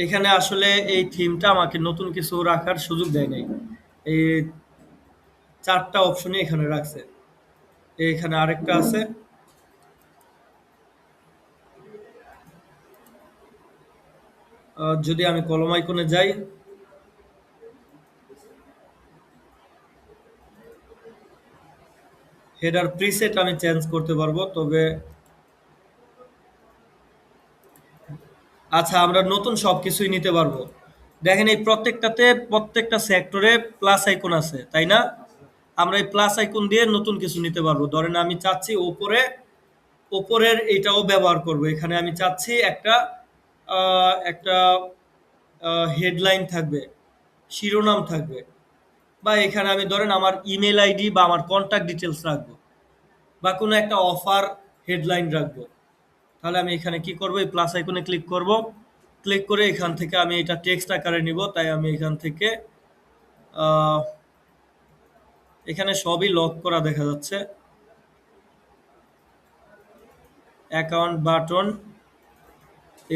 A: এখানে আসলে এই থিমটা আমাকে নতুন কিছু রাখার সুযোগ দেয় নাই। এই চারটা অপশনই এখানে রাখছে। এখানে আরেকটা আছে। যদি আমি কলম আইকনে যাই, হেডার প্রিসেট আমি চেঞ্জ করতে পারবো, তবে আচ্ছা, আমরা নতুন সবকিছুই নিতে পারবো। দেখেন এই প্রত্যেকটাতে, প্রত্যেকটা সেক্টরে প্লাস আইকন আছে, তাই না? আমরা এই প্লাস আইকন দিয়ে নতুন কিছু নিতে পারবো। ধরেন আমি চাচ্ছি উপরে, উপরের এটাও ব্যবহার করব। এখানে আমি চাচ্ছি একটা একটা হেডলাইন থাকবে, শিরোনাম থাকবে, বা এখানে আমি ধরেন আমার ইমেল আইডি বা আমার কন্ট্যাক্ট ডিটেলস রাখবো, বা কোনো একটা অফার হেডলাইন রাখবো। তাহলে আমি এখানে কি করব, এই প্লাস আইকনে ক্লিক করব। ক্লিক করে এখান থেকে আমি এটা টেক্সট আকারে নিব, তাই আমি এখান থেকে আহ, এখানে সবই লক করা দেখা যাচ্ছে। অ্যাকাউন্ট বাটন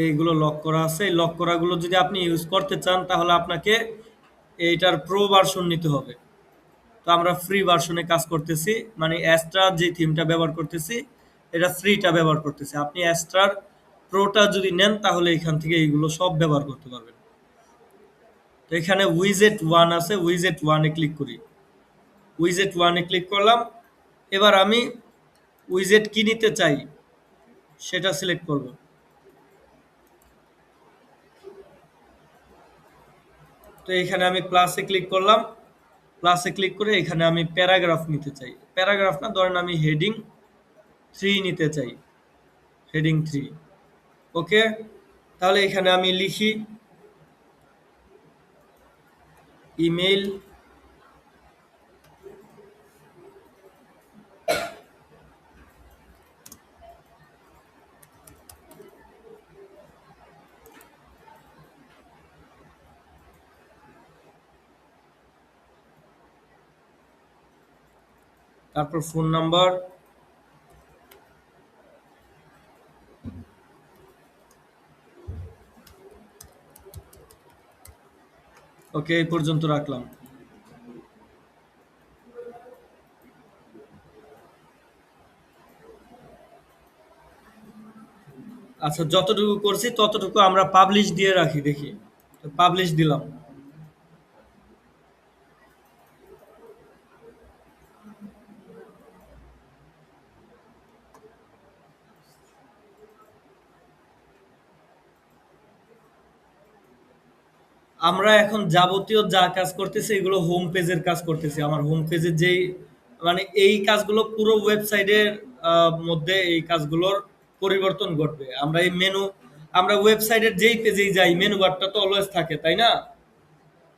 A: এইগুলো লক করা আছে। এই লক করাগুলো যদি আপনি ইউজ করতে চান তাহলে আপনাকে এইটার প্রো ভার্সন নিতে হবে। তো আমরা ফ্রি ভার্সনে কাজ করতেছি, মানে অ্যাস্ট্রার যে থিমটা ব্যবহার করতেছি এটা ফ্রিটা ব্যবহার করতেছি। আপনি অ্যাস্ট্রার প্রোটা যদি নেন তাহলে এখান থেকে এইগুলো সব ব্যবহার করতে পারবেন। তো এখানে উইজেট ওয়ান আছে, উইজেট ওয়ানে ক্লিক করি। উইজেট ওয়ানে ক্লিক করলাম। এবার আমি উইজেট কি নিতে চাই সেটা সিলেক্ট করব। তো এখানে আমি প্লাসে ক্লিক করলাম। প্লাসে ক্লিক করে এখানে আমি প্যারাগ্রাফ নিতে চাই। প্যারাগ্রাফ না, ধরেন আমি হেডিং 3 নিতে চাই। হেডিং 3, ওকে। তাহলে এখানে আমি লিখি ইমেইল তারপর ফোন নাম্বার। ওকে, এই পর্যন্ত রাখলাম। আচ্ছা, যতটুকু করছি ততটুকু আমরা পাবলিশ দিয়ে রাখি, দেখি। তো পাবলিশ দিলাম। আমরা এখন যাবতীয় যা কাজ করতেছি এগুলো হোম পেজের কাজ করতেছি। আমার হোম পেজের যেই মানে এই কাজগুলো পুরো ওয়েবসাইটের মধ্যে এই কাজগুলোর পরিবর্তন ঘটবে। আমরা ওয়েবসাইটের যেই পেজেই যাই মেনু বারটা তো অলওয়েজ থাকে, তাই না?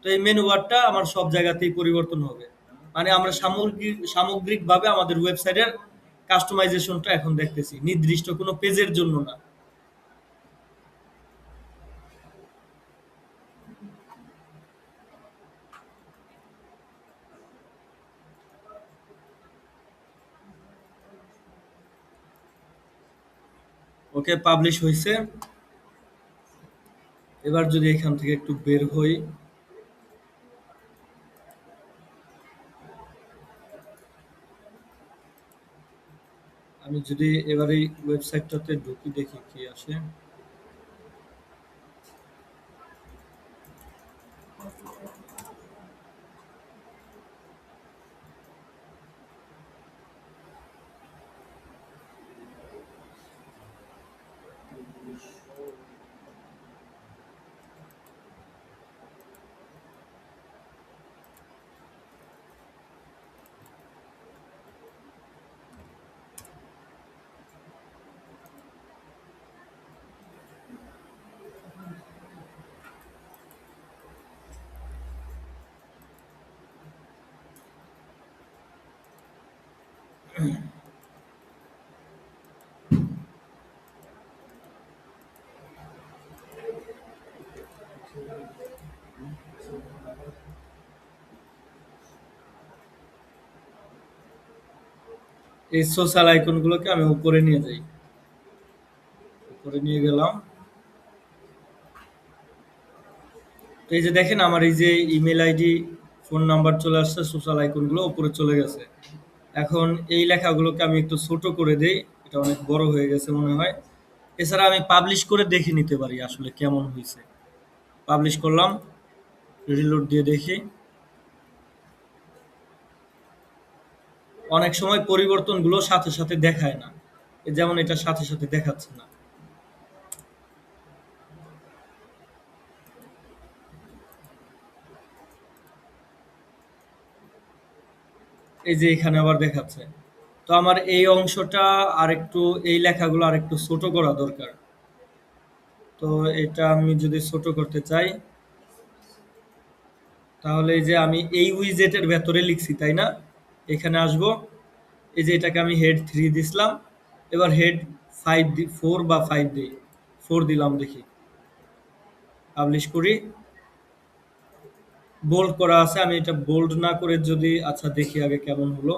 A: তো এই মেনু বারটা আমার সব জায়গাতেই পরিবর্তন হবে। মানে আমরা সামগ্রিকভাবে আমাদের ওয়েবসাইটের কাস্টমাইজেশনটা এখন দেখতেছি, নির্দিষ্ট কোনো পেজের জন্য না। ওকে, পাবলিশ হইছে। এবার যদি এখান থেকে একটু বের হই, আমি যদি এবার এই ওয়েবসাইটটাতে ঢুকি দেখি কি আসে। এই সোশ্যাল আইকনগুলোকে আমি উপরে নিয়ে যাই। উপরে নিয়ে গেলাম। তো এই যে দেখেন আমার এই যে ইমেল আইডি, ফোন নাম্বার চলে আসছে, সোশ্যাল আইকনগুলো উপরে চলে গেছে। এখন এই লেখাগুলোকে আমি একটু ছোট করে দেই। এটা অনেক বড় হয়ে গেছে মনে হয়। এছাড়া আমি পাবলিশ করে দেখে নিতে পারি আসলে কেমন হইছে। পাবলিশ করলাম, রিলোড দিয়ে দেখি। অনেক সময় পরিবর্তনগুলো সাথে, সাথে দেখায় না। যেমন এটা সাথে, সাথে দেখাচ্ছে না। এই যে এখানে আবার দেখাচ্ছে। তো আমার এই অংশটা আরেকটু, এই লেখাগুলো আরেকটু ছোট করা দরকার। তো এটা আমি যদি ছোট করতে চাই, তাহলে এই যে আমি এই উইজেটের ভেতরে লিখছি, তাই না? এখানে আসবো। এই যে এটাকে আমি হেড 3 দিছিলাম। এবার হেড 4 বা 5 দিই। 4 দিলাম দেখি। পাবলিশ করি। বোল্ড করা আছে। আমি এটা বোল্ড না করে যদি আচ্ছা দেখি আগে কেমন হলো।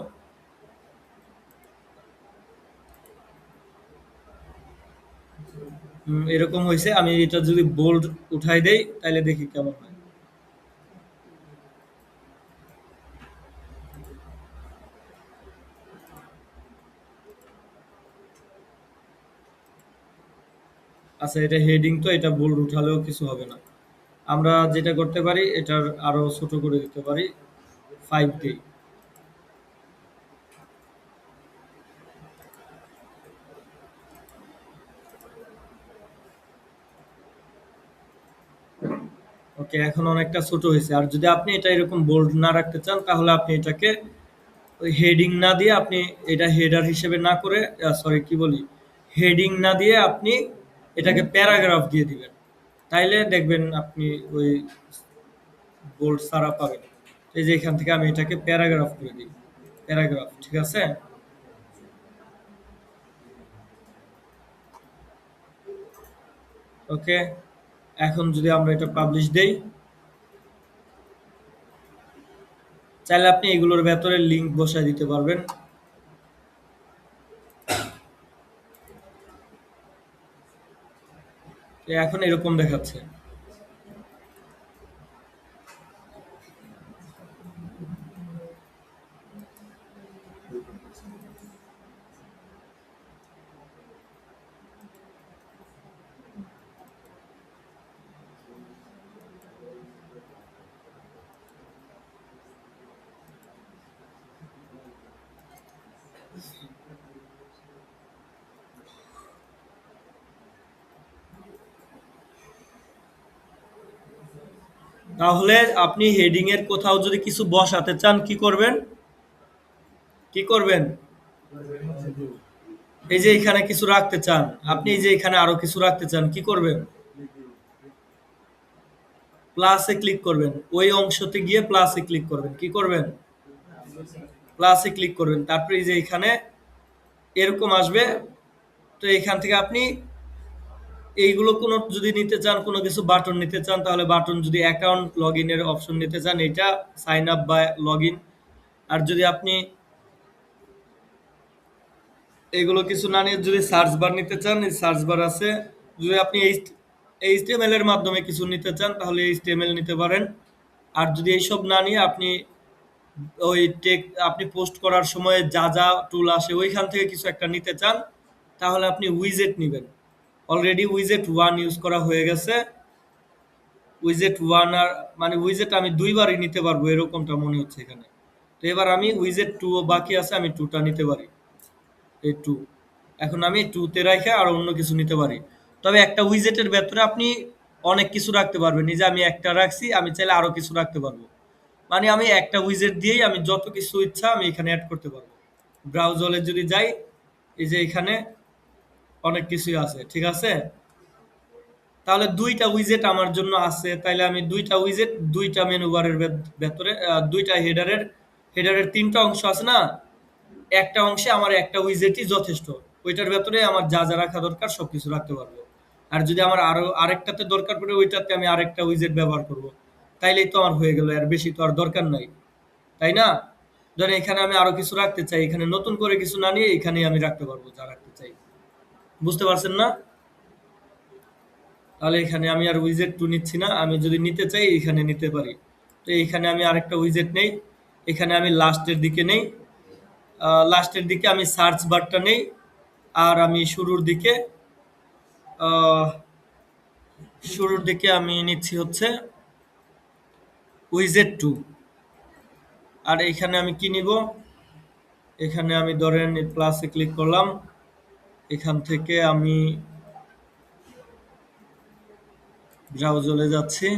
A: এরকম হইছে। আমি এটা যদি বোল্ড উঠাই দেই তাহলে দেখি কেমন হয়। আচ্ছা, এটা হেডিং তো, এটা বোল্ড উঠালেও কিছু হবে না। আমরা যেটা করতে পারি এটার আরো ছোট করে দিতে পারি। 5 দিই। ওকে, এখন অনেকটা ছোট হয়েছে। আর যদি আপনি এটা এরকম বোল্ড না রাখতে চান তাহলে আপনি এটাকে ওই হেডিং না দিয়ে আপনি এটা হেডার হিসেবে না করে, সরি কি বলি, হেডিং না দিয়ে আপনি এটাকে প্যারাগ্রাফ দিয়ে দিবেন। তাইলে দেখবেন আপনি ওই বোল্ড ছাড়া পাবেন। এই যে এখান থেকে আমি এটাকে প্যারাগ্রাফ করে দিই। প্যারাগ্রাফ, ঠিক আছে? ওকে, এখন যদি আমরা এটা পাবলিশ দেই, চাইলে আপনি এগুলোর ভেতরে লিংক বসায় দিতে পারবেন। তো এখন এরকম দেখাচ্ছে। তাহলে আপনি হেডিং এর কোথাও যদি কিছু বসাতে চান কি করবেন? কি করবেন? এই যে এখানে কিছু রাখতে চান, আপনি এই যে এখানে আরো কিছু রাখতে চান, কি করবেন? প্লাসে ক্লিক করবেন। ওই অংশতে গিয়ে প্লাসে ক্লিক করবেন। কি করবেন? প্লাসে ক্লিক করবেন। তারপরে এই যে এখানে এরকম আসবে। তো এখান থেকে আপনি এইগুলো কোনো যদি নিতে চান, কোনো কিছু বাটন নিতে চান, তাহলে বাটন, যদি অ্যাকাউন্ট লগ ইনের অপশন নিতে চান, এটা সাইন আপ বা লগ ইন। আর যদি আপনি এগুলো কিছু না নিয়ে যদি সার্চ বার নিতে চান, এই সার্চ বার আছে। যদি আপনি এইচটিএমএল এর মাধ্যমে কিছু নিতে চান, তাহলে এইচটিএমএল নিতে পারেন। আর যদি এইসব না নিয়ে আপনি ওই টেক আপনি পোস্ট করার সময় যা যা টুল আসে ওইখান থেকে কিছু একটা নিতে চান, তাহলে আপনি উইজেট নিবেন। অলরেডি উইজেট ওয়ান ইউজ করা হয়ে গেছে। উইজেট ওয়ান আর মানে উইজেট আমি দুইবারই নিতে পারবো এরকমটা মনে হচ্ছে এখানে। তো এবার আমি উইজেট টু বাকি আছে, আমি টুটা নিতে পারি। এই টু, এখন আমি টুতে রাখে আর অন্য কিছু নিতে পারি। তবে একটা উইজেটের ভেতরে আপনি অনেক কিছু রাখতে পারবেন। এই যে আমি একটা রাখছি, আমি চাইলে আরো কিছু রাখতে পারবো। মানে আমি একটা উইজেট দিয়েই আমি যত কিছু ইচ্ছা আমি এখানে অ্যাড করতে পারবো। ব্রাউজারে যদি যাই, এই যে এখানে অনেক কিছুই আছে, ঠিক আছে? তাহলে দুইটা উইজেট আমার জন্য আছে, তাইলে আমি দুইটা উইজেট দুইটা মেনু বারের ভেতরে দুইটা হেডারের তিনটা অংশ আছে না, একটা অংশে আমার একটা উইজেটই যথেষ্ট। ওইটার ভেতরে আমার যা যা রাখা দরকার সবকিছু রাখতে পারবো। আর যদি আমার আরো আরেকটাতে দরকার পড়ে, ওইটাতে আমি আরেকটা উইজেট ব্যবহার করব। তাইলেই তো আমার হয়ে গেল, আর বেশি তো আর দরকার নাই, তাই না? ধরেন এখানে আমি আরো কিছু রাখতে চাই, এখানে নতুন করে কিছু না নিয়ে এখানেই আমি রাখতে পারবো যা রাখতে চাই। বুঝতে পারছেন না? তাহলে এখানে আমি আর উইজেট টু নিচ্ছি না, আমি যদি নিতে চাই এখানে নিতে পারি। তো এইখানে আমি আরেকটা উইজেট নেই, এখানে আমি লাস্টের দিকে নেই। লাস্টের দিকে আমি সার্চ বারটা নেই। আর আমি আহ, শুরুর দিকে আমি নিচ্ছি হচ্ছে উইজেট টু। আর এখানে আমি কি নিব? এখানে আমি ধরেন প্লাসে ক্লিক করলাম, এখান থেকে আমি ব্রাউজারে যাচ্ছি।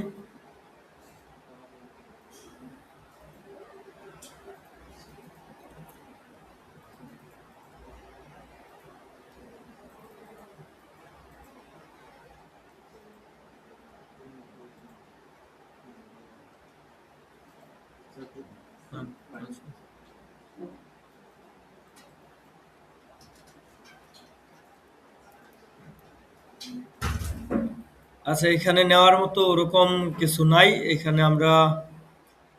A: আচ্ছা, এখানে নেওয়ার মতো ওরকম কিছু নাই। এখানে আমরা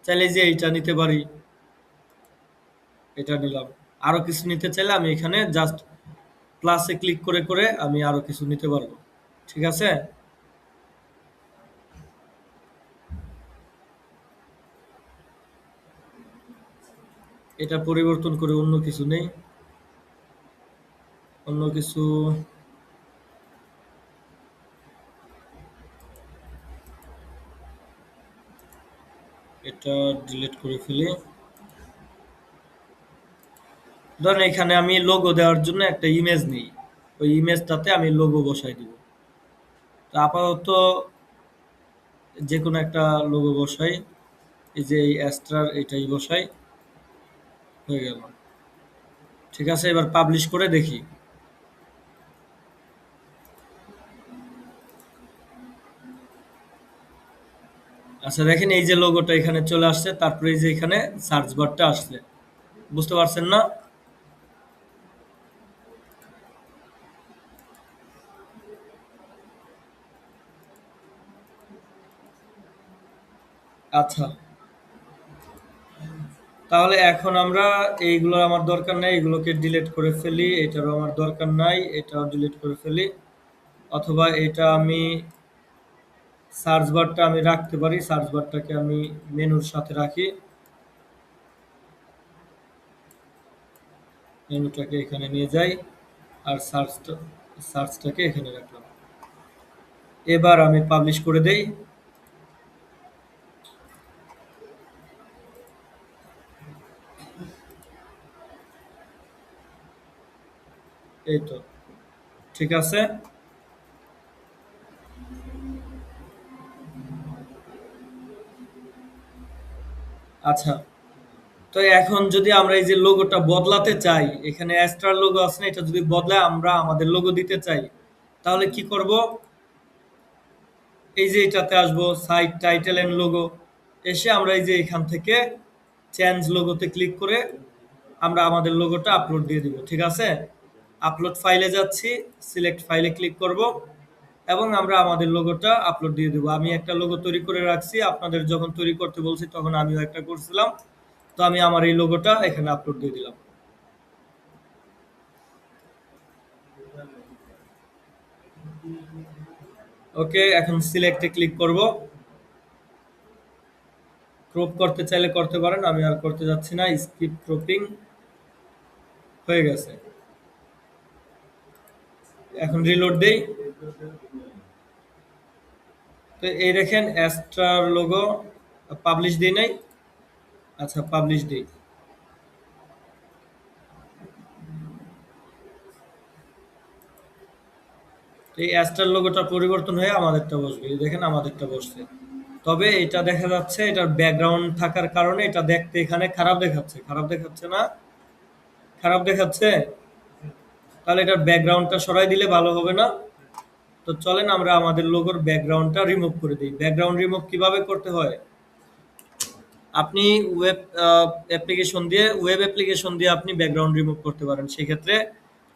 A: চাইলে যে এইটা নিতে পারি, এটা নিলাম। আরো কিছু নিতে চাইলে আমি এখানে জাস্ট প্লাসে ক্লিক করে করে আমি আরো কিছু নিতে পারবো, ঠিক আছে? এটা পরিবর্তন করে অন্য কিছু নেই, অন্য কিছু। এটা ডিলিট করে ফেলি। ধরেন এখানে আমি লোগো দেওয়ার জন্য একটা ইমেজ নিই, ওই ইমেজটাতে আমি লোগো বসাই দিব। তো আপাতত যে কোনো একটা লোগো বসাই, এই যে এই অ্যাস্ট্রার এটাই বসাই, হয়ে গেল। ঠিক আছে, এবার পাবলিশ করে দেখি। আচ্ছা দেখেন, এই যে লোগোটা এখানে চলে আসছে, তারপরে এই যে এখানে সার্চ বারটা আসছে। বুঝতে পারছেন না? আচ্ছা, তাহলে এখন আমরা এইগুলো আমার দরকার নাই, এগুলোকে ডিলিট করে ফেলি। এটারও আমার দরকার নাই, এটাও ডিলিট করে ফেলি। অথবা এটা আমি সার্চ বারটা আমি রাখতে পারি, সার্চ বারটাকে আমি মেনুর সাথে রাখি, মেনুটাকে এখানে নিয়ে যাই। আর সার্চটাকে এখানে রাখলাম। এবার আমি পাবলিশ করে দেই। এই তো, ঠিক আছে। আচ্ছা, তো এখন যদি আমরা এই যে লোগোটা বদলাতে চাই, এখানে অ্যাস্ট্রার লোগো আছে না, এটা যদি বদলায় আমরা আমাদের লোগো দিতে চাই, তাহলে কি করব? এই যে এটাতে আসবো, সাইট টাইটেল এন্ড লোগো, এসে আমরা এই যে এখান থেকে চেঞ্জ লোগোতে ক্লিক করে আমরা আমাদের লোগোটা আপলোড দিয়ে দিব। ঠিক আছে, আপলোড ফাইলে যাচ্ছি, সিলেক্ট ফাইলে ক্লিক করব এবং আমরা আমাদের লোগোটা আপলোড দিয়ে দেবো। আমি একটা লোগো তৈরি করে রাখছি, আপনাদের যখন তৈরি করতে বলছি তখন আমিও একটা করছিলাম। তো আমি আমার এই লোগোটা এখানে আপলোড দিয়ে দিলাম। ওকে, এখন সিলেক্টে ক্লিক করব। ক্রপ করতে চাইলে করতে পারেন, আমি আর করতে যাচ্ছি না। স্কিপ ক্রপিং হয়ে গেছে। এখন রিলোড দেই। তো এই দেখেন অ্যাস্ট্রার লোগো পাবলিশ দিই নাই। আচ্ছা, পাবলিশ দিই। তো এই অ্যাস্ট্রার লোগোটা পরিবর্তন হয়ে আমাদেরটা বসবে। এই দেখেন আমাদেরটা বসছে। তবে এটা দেখা যাচ্ছে এটার ব্যাকগ্রাউন্ড থাকার কারণে এটা দেখতে এখানে খারাপ দেখাচ্ছে। খারাপ দেখাচ্ছে না? খারাপ দেখাচ্ছে? তাহলে এটার ব্যাকগ্রাউন্ডটা সরাই দিলে ভালো হবে না? তো চলেন আমরা আমাদের লোগোর ব্যাকগ্রাউন্ডটা রিমুভ করে দিই। ব্যাকগ্রাউন্ড রিমুভ কিভাবে করতে হয়? আপনি ওয়েব অ্যাপ্লিকেশন দিয়ে আপনি ব্যাকগ্রাউন্ড রিমুভ করতে পারেন। সেক্ষেত্রে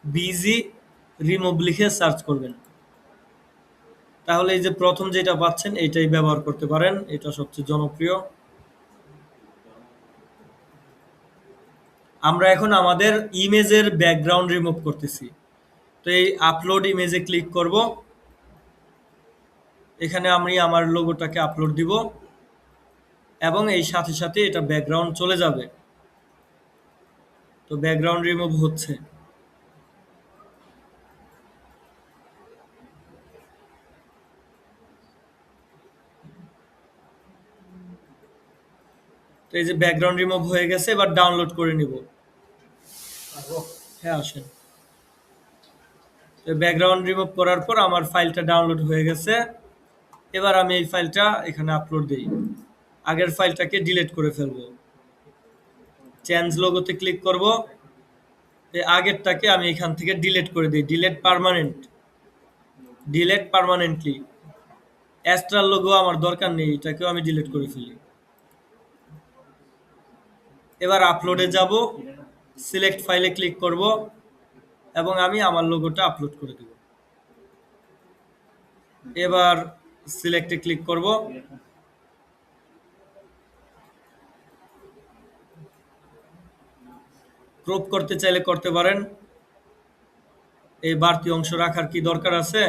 A: বিজি রিমুভ লিখে সার্চ করবেন। তাহলে এই যে প্রথম যেটা পাচ্ছেন এটাই ব্যবহার করতে পারেন, এটা সবচেয়ে জনপ্রিয়। আমরা এখন আমাদের ইমেজের ব্যাকগ্রাউন্ড রিমুভ করতেছি। তো এই আপলোড ইমেজে ক্লিক করব। এখানে আমি আমার লোগোটাকে আপলোড দিব এবং এই সাথে সাথে এটা ব্যাকগ্রাউন্ড চলে যাবে। তো ব্যাকগ্রাউন্ড রিমুভ হচ্ছে। তো এই যে ব্যাকগ্রাউন্ড রিমুভ হয়ে গেছে, এবার ডাউনলোড করে নিব। হ্যাঁ, আসেন। তো ব্যাকগ্রাউন্ড রিমুভ করার পর আমার ফাইলটা ডাউনলোড হয়ে গেছে। এবার আমি এই ফাইলটা এখানে আপলোড দিই। আগের ফাইলটাকে ডিলিট করে ফেলবো। চেঞ্জ লোগোতে ক্লিক করব। এই আগেরটাকে আমি এখান থেকে ডিলিট করে দিই। Delete permanent, delete permanently. Astral logo আমার দরকার নেই, এটাকেও আমি ডিলিট করে ফেলি। এবার আপলোডে যাব, সিলেক্ট ফাইলে ক্লিক করব এবং আমি আমার লোগোটা আপলোড করে দেব। এবার সিলেক্টে ক্লিক করব। ক্রপ করতে চাইলে করতে পারেন। এই বাড়তি অংশ রাখার কি দরকার আছে?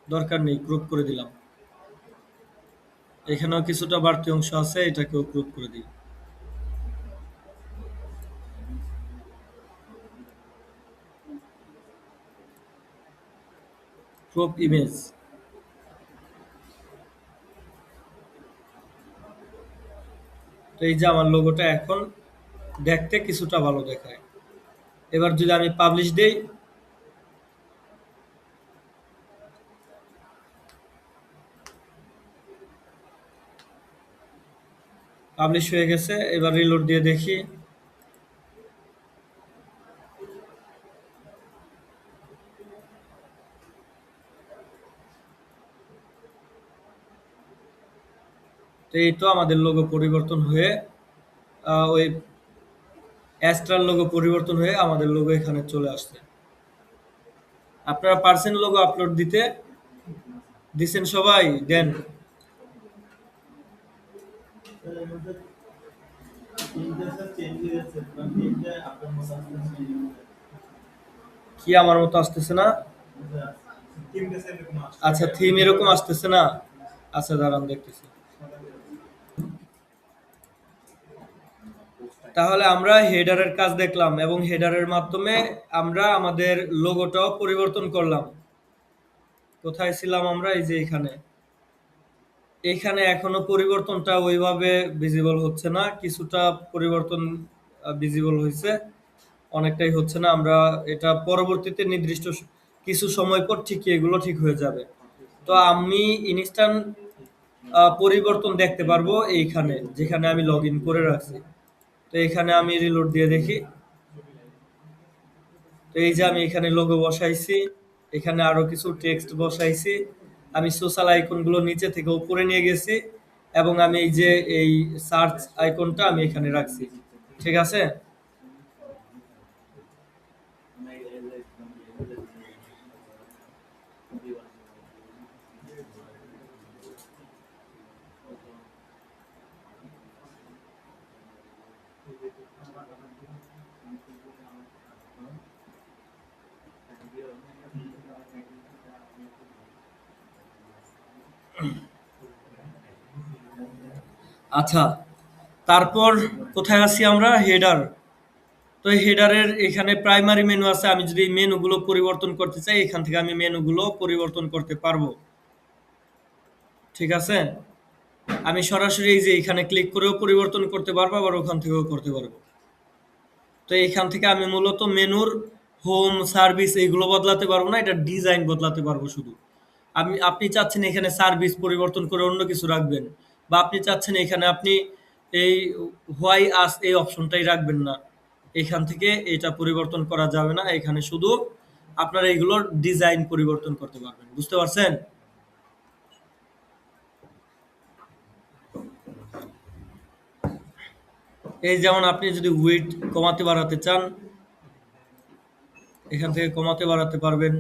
A: দরকার নেই, ক্রপ করে দিলাম। এখানেও কিছুটা বাড়তি অংশ আছে, এটাকেও ক্রপ করে দিই। Crop image. তো এই যে আমার লোগোটা এখন দেখতে কিছুটা ভালো দেখায়। এবার যদি আমি পাবলিশ দেই, পাবলিশ হয়ে গেছে। এবার রিলোড দিয়ে দেখি। তো এই তো আমাদের লোগো পরিবর্তন হয়ে ওই অ্যাস্ট্রাল লোগো পরিবর্তন হয়ে আমাদের লোগো এখানে চলে আসছে। আপনারা পারছেন লোগো আপলোড দিতে? দিছেন সবাই? দেন। কি আমার মতো আসতেছে না? আচ্ছা, থিম এরকম আসতেছে না? আচ্ছা, দাঁড়ান দেখতেছি। তাহলে আমরা হেডারের কাজ দেখলাম এবং হেডারের মাধ্যমে আমরা আমাদের লোগোটাও পরিবর্তন করলাম। কোথায় ছিলাম আমরা? এই যে এখানে। এখানে এখনো পরিবর্তনটা ওইভাবে ভিজিবল হচ্ছে না। কিছুটা পরিবর্তন ভিজিবল হয়েছে, অনেকটাই হচ্ছে না। আমরা এটা পরবর্তীতে নির্দিষ্ট কিছু সময় পর ঠিকই এগুলো ঠিক হয়ে যাবে। তো আমি ইনস্ট্যান্ট পরিবর্তন দেখতে পারবো এইখানে, যেখানে আমি লগ ইন করে রাখছি। তো এখানে আমি রিলোড দিয়ে দেখি। তো এই যে আমি এখানে লোগো বসাইছি, এখানে আরো কিছু টেক্সট বসাইছি, আমি সোশ্যাল আইকনগুলো নিচে থেকে উপরে নিয়ে গেছি, এবং আমি এই যে এই সার্চ আইকনটা আমি এখানে রাখছি। ঠিক আছে? আচ্ছা, তারপর কোথায় আছি আমরা? হেডার। তো এই হেডারের এখানে প্রাইমারি মেনু আছে। আমি যদি মেনুগুলো পরিবর্তন করতে চাই, এখান থেকে আমি মেনুগুলো পরিবর্তন করতে পারবো। ঠিক আছে? আমি সরাসরি এই যে এখানে ক্লিক করেও পরিবর্তন করতে পারবো, আবার ওখান থেকেও করতে পারবো। তো এখান থেকে আমি মূলত মেনুর হোম, সার্ভিস এইগুলো বদলাতে পারবো না, এটা ডিজাইন বদলাতে পারবো শুধু। আপনি চাচ্ছেন এখানে সার্ভিস পরিবর্তন করে অন্য কিছু রাখবেন, বা আপনি চাচ্ছেন এখানে আপনি এই হোয়াই আস এই অপশনটাই রাখবেন না, এখান থেকে এটা পরিবর্তন করা যাবে না। এখানে শুধু আপনারা এইগুলোর ডিজাইন পরিবর্তন করতে পারবেন। বুঝতে পারছেন? এই যেমন আপনি যদি উইডথ কমাতে বাড়াতে চান, এখান থেকে কমাতে বাড়াতে পারবেন।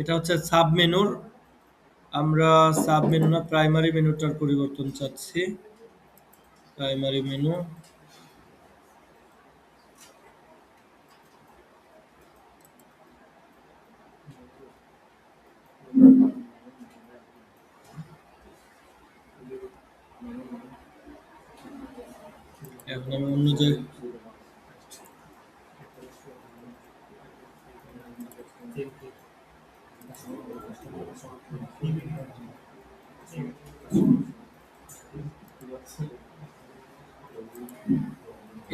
A: এটা হচ্ছে সাব মেনুর, আমরা সাব মেনু না প্রাইমারি মেনুটার পরিবর্তন চাচ্ছি। প্রাইমারি মেনু, এখন আমি অন্য জায়গায়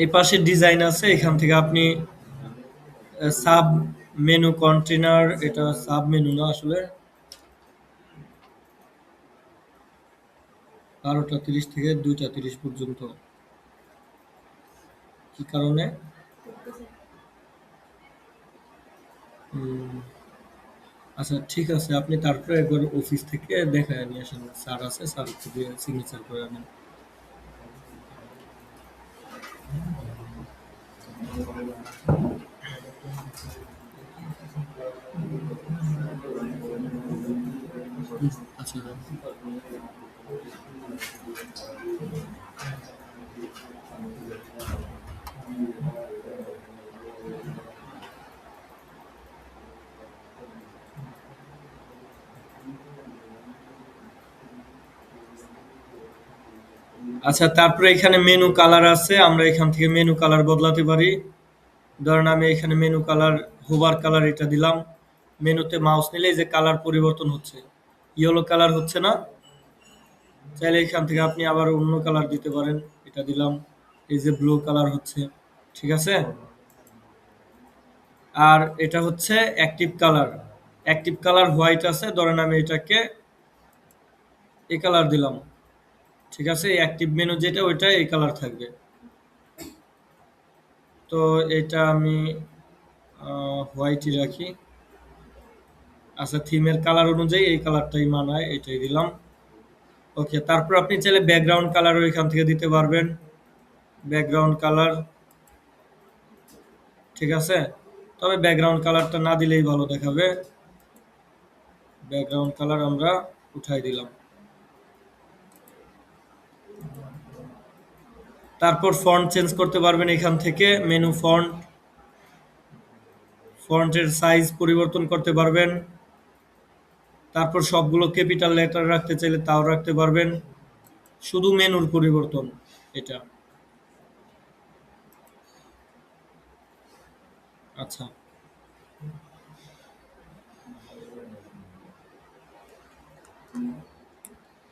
A: এই পাশে ডিজাইন আছে, এখান থেকে আপনি সাব মেনু কন্টেনার, এটা সাব মেনু না আসলে, 12:30 থেকে 2:30 পর্যন্ত। কি কারণে? উম, আচ্ছা ঠিক আছে, আপনি তারপরে একবার অফিস থেকে দেখায় নিয়ে আসেন, স্যার আছে, স্যার থেকে সিগনেচার করে আনেন। আচ্ছা, আচ্ছা তারপরে এখানে মেনু কালার আছে, আমরা এখান থেকে মেনু কালার বদলাতে পারি। ধরেন আমি এখানে মেনু কালার, হোভার কালার এটা দিলাম। মেনুতে মাউস নিলে এই যে কালার পরিবর্তন হচ্ছে, ইয়েলো কালার হচ্ছে না? চাইলে এখান থেকে আপনি আবার অন্য কালার দিতে পারেন। এটা দিলাম, এই যে ব্লু কালার হচ্ছে। ঠিক আছে? আর এটা হচ্ছে active colour. Active colour white আছে, ধরেন আমি এটাকে এই কালার দিলাম। ঠিক আছে? এই অ্যাক্টিভ মেনু যেটা, ওইটা এই কালার থাকবে। তো এটা আমি হোয়াইটই রাখি। আচ্ছা, থিমের কালার অনুযায়ী এই কালারটাই মানায়, এটাই দিলাম। ওকে, তারপর আপনি চাইলে ব্যাকগ্রাউন্ড কালারও এখান থেকে দিতে পারবেন। ব্যাকগ্রাউন্ড কালার, ঠিক আছে? তবে ব্যাকগ্রাউন্ড কালারটা না দিলেই ভালো দেখাবে। ব্যাকগ্রাউন্ড কালার আমরা উঠাই দিলাম। তারপর ফন্ট চেঞ্জ করতে পারবেন এখান থেকে, মেনু ফন্ট, ফন্টের সাইজ পরিবর্তন করতে পারবেন। তারপর সবগুলো ক্যাপিটাল লেটার রাখতে চাইলে তাও রাখতে পারবেন। শুধু মেনুর পরিবর্তন এটা। আচ্ছা,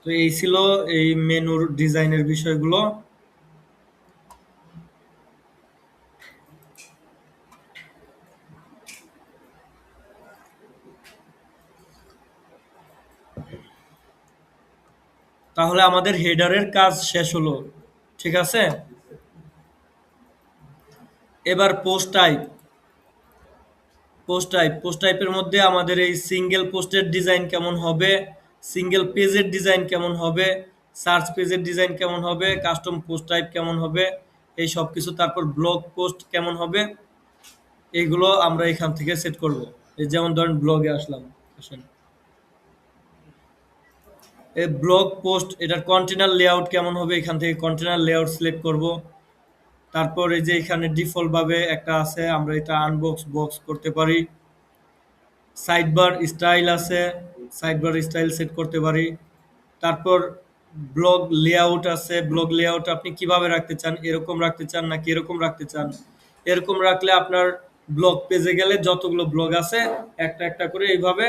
A: তো এই ছিল এই মেনুর ডিজাইনের বিষয়গুলো। তাহলে আমাদের হেডারের কাজ শেষ হলো। ঠিক আছে? এবার পোস্ট টাইপের মধ্যে আমাদের এই সিঙ্গেল পোস্টের ডিজাইন কেমন হবে, সিঙ্গেল পেজের ডিজাইন কেমন হবে, সার্চ পেজের ডিজাইন কেমন হবে, কাস্টম পোস্ট টাইপ কেমন হবে, এই সব কিছু, তারপর ব্লগ পোস্ট কেমন হবে, এগুলো আমরা এখান থেকে সেট করব। এই যেমন ধরেন ব্লগে আসলাম, আসেন, এই ব্লগ পোস্ট এটার কন্টেনার লেআউট কেমন হবে, এখান থেকে কন্টেনার লেআউট সিলেক্ট করব। তারপর এই যে এখানে ডিফল্ট ভাবে একটা আছে, আমরা এটা আনবক্স বক্স করতে পারি। সাইডবার স্টাইল আছে, সাইডবার স্টাইল সেট করতে পারি। তারপর ব্লগ লেআউট আছে, ব্লগ লেআউট আপনি কিভাবে রাখতে চান, এরকম রাখতে চান নাকি এরকম রাখতে চান। এরকম রাখলে আপনার ব্লগ পেজে গেলে যতগুলো ব্লগ আছে একটা একটা করে এইভাবে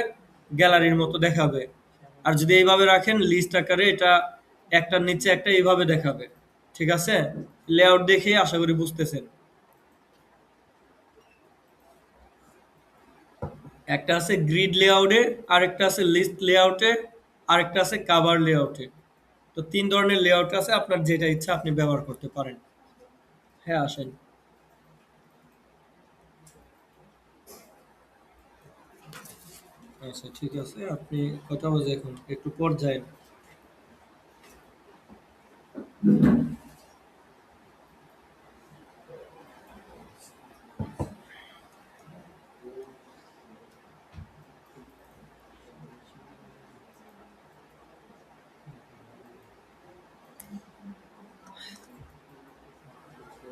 A: গ্যালারির মতো দেখাবে। আর যদি এইভাবে রাখেন লিস্ট আকারে, এটা একটার নিচে একটা এইভাবে দেখাবে। ঠিক আছে? লেআউট দেখে আশা করি বুঝতেছেন। একটা আছে গ্রিড লেআউটে, আরেকটা আছে লিস্ট লেআউটে, আরেকটা আছে কাভার লেআউটে। তো ৩ ধরনের লেআউট আছে, আপনার যেটা ইচ্ছা আপনি ব্যবহার করতে পারেন। হ্যাঁ, আসেন। আচ্ছা, ঠিক আছে। আপনি কটা বাজে এখন? একটু পর যায়েন।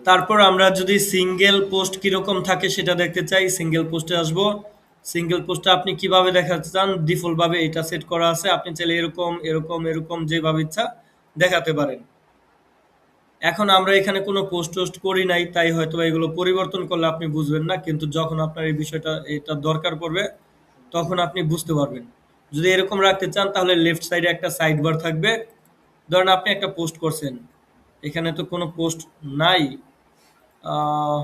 A: তারপর আমরা যদি সিঙ্গেল পোস্ট কিরকম থাকে সেটা দেখতে চাই, সিঙ্গেল পোস্টে আসব। সিঙ্গেল পোস্টে আপনি কিভাবে দেখাতে চান, ডিফল্ট ভাবে এটা সেট করা আছে। আপনি চাইলে এরকম এরকম এরকম যেভাবে ইচ্ছা দেখাতে পারেন। এখন আমরা এখানে কোনো পোস্ট টোস্ট করি নাই, তাই হয়তো এগুলো পরিবর্তন করলে আপনি বুঝবেন না, কিন্তু যখন আপনার এই বিষয়টা এটা দরকার পড়বে তখন আপনি বুঝতে পারবেন। যদি এরকম রাখতে চান তাহলে লেফট সাইডে একটা সাইড বার থাকবে। ধরেন আপনি একটা পোস্ট করছেন, এখানে তো কোনো পোস্ট নাই। আহ,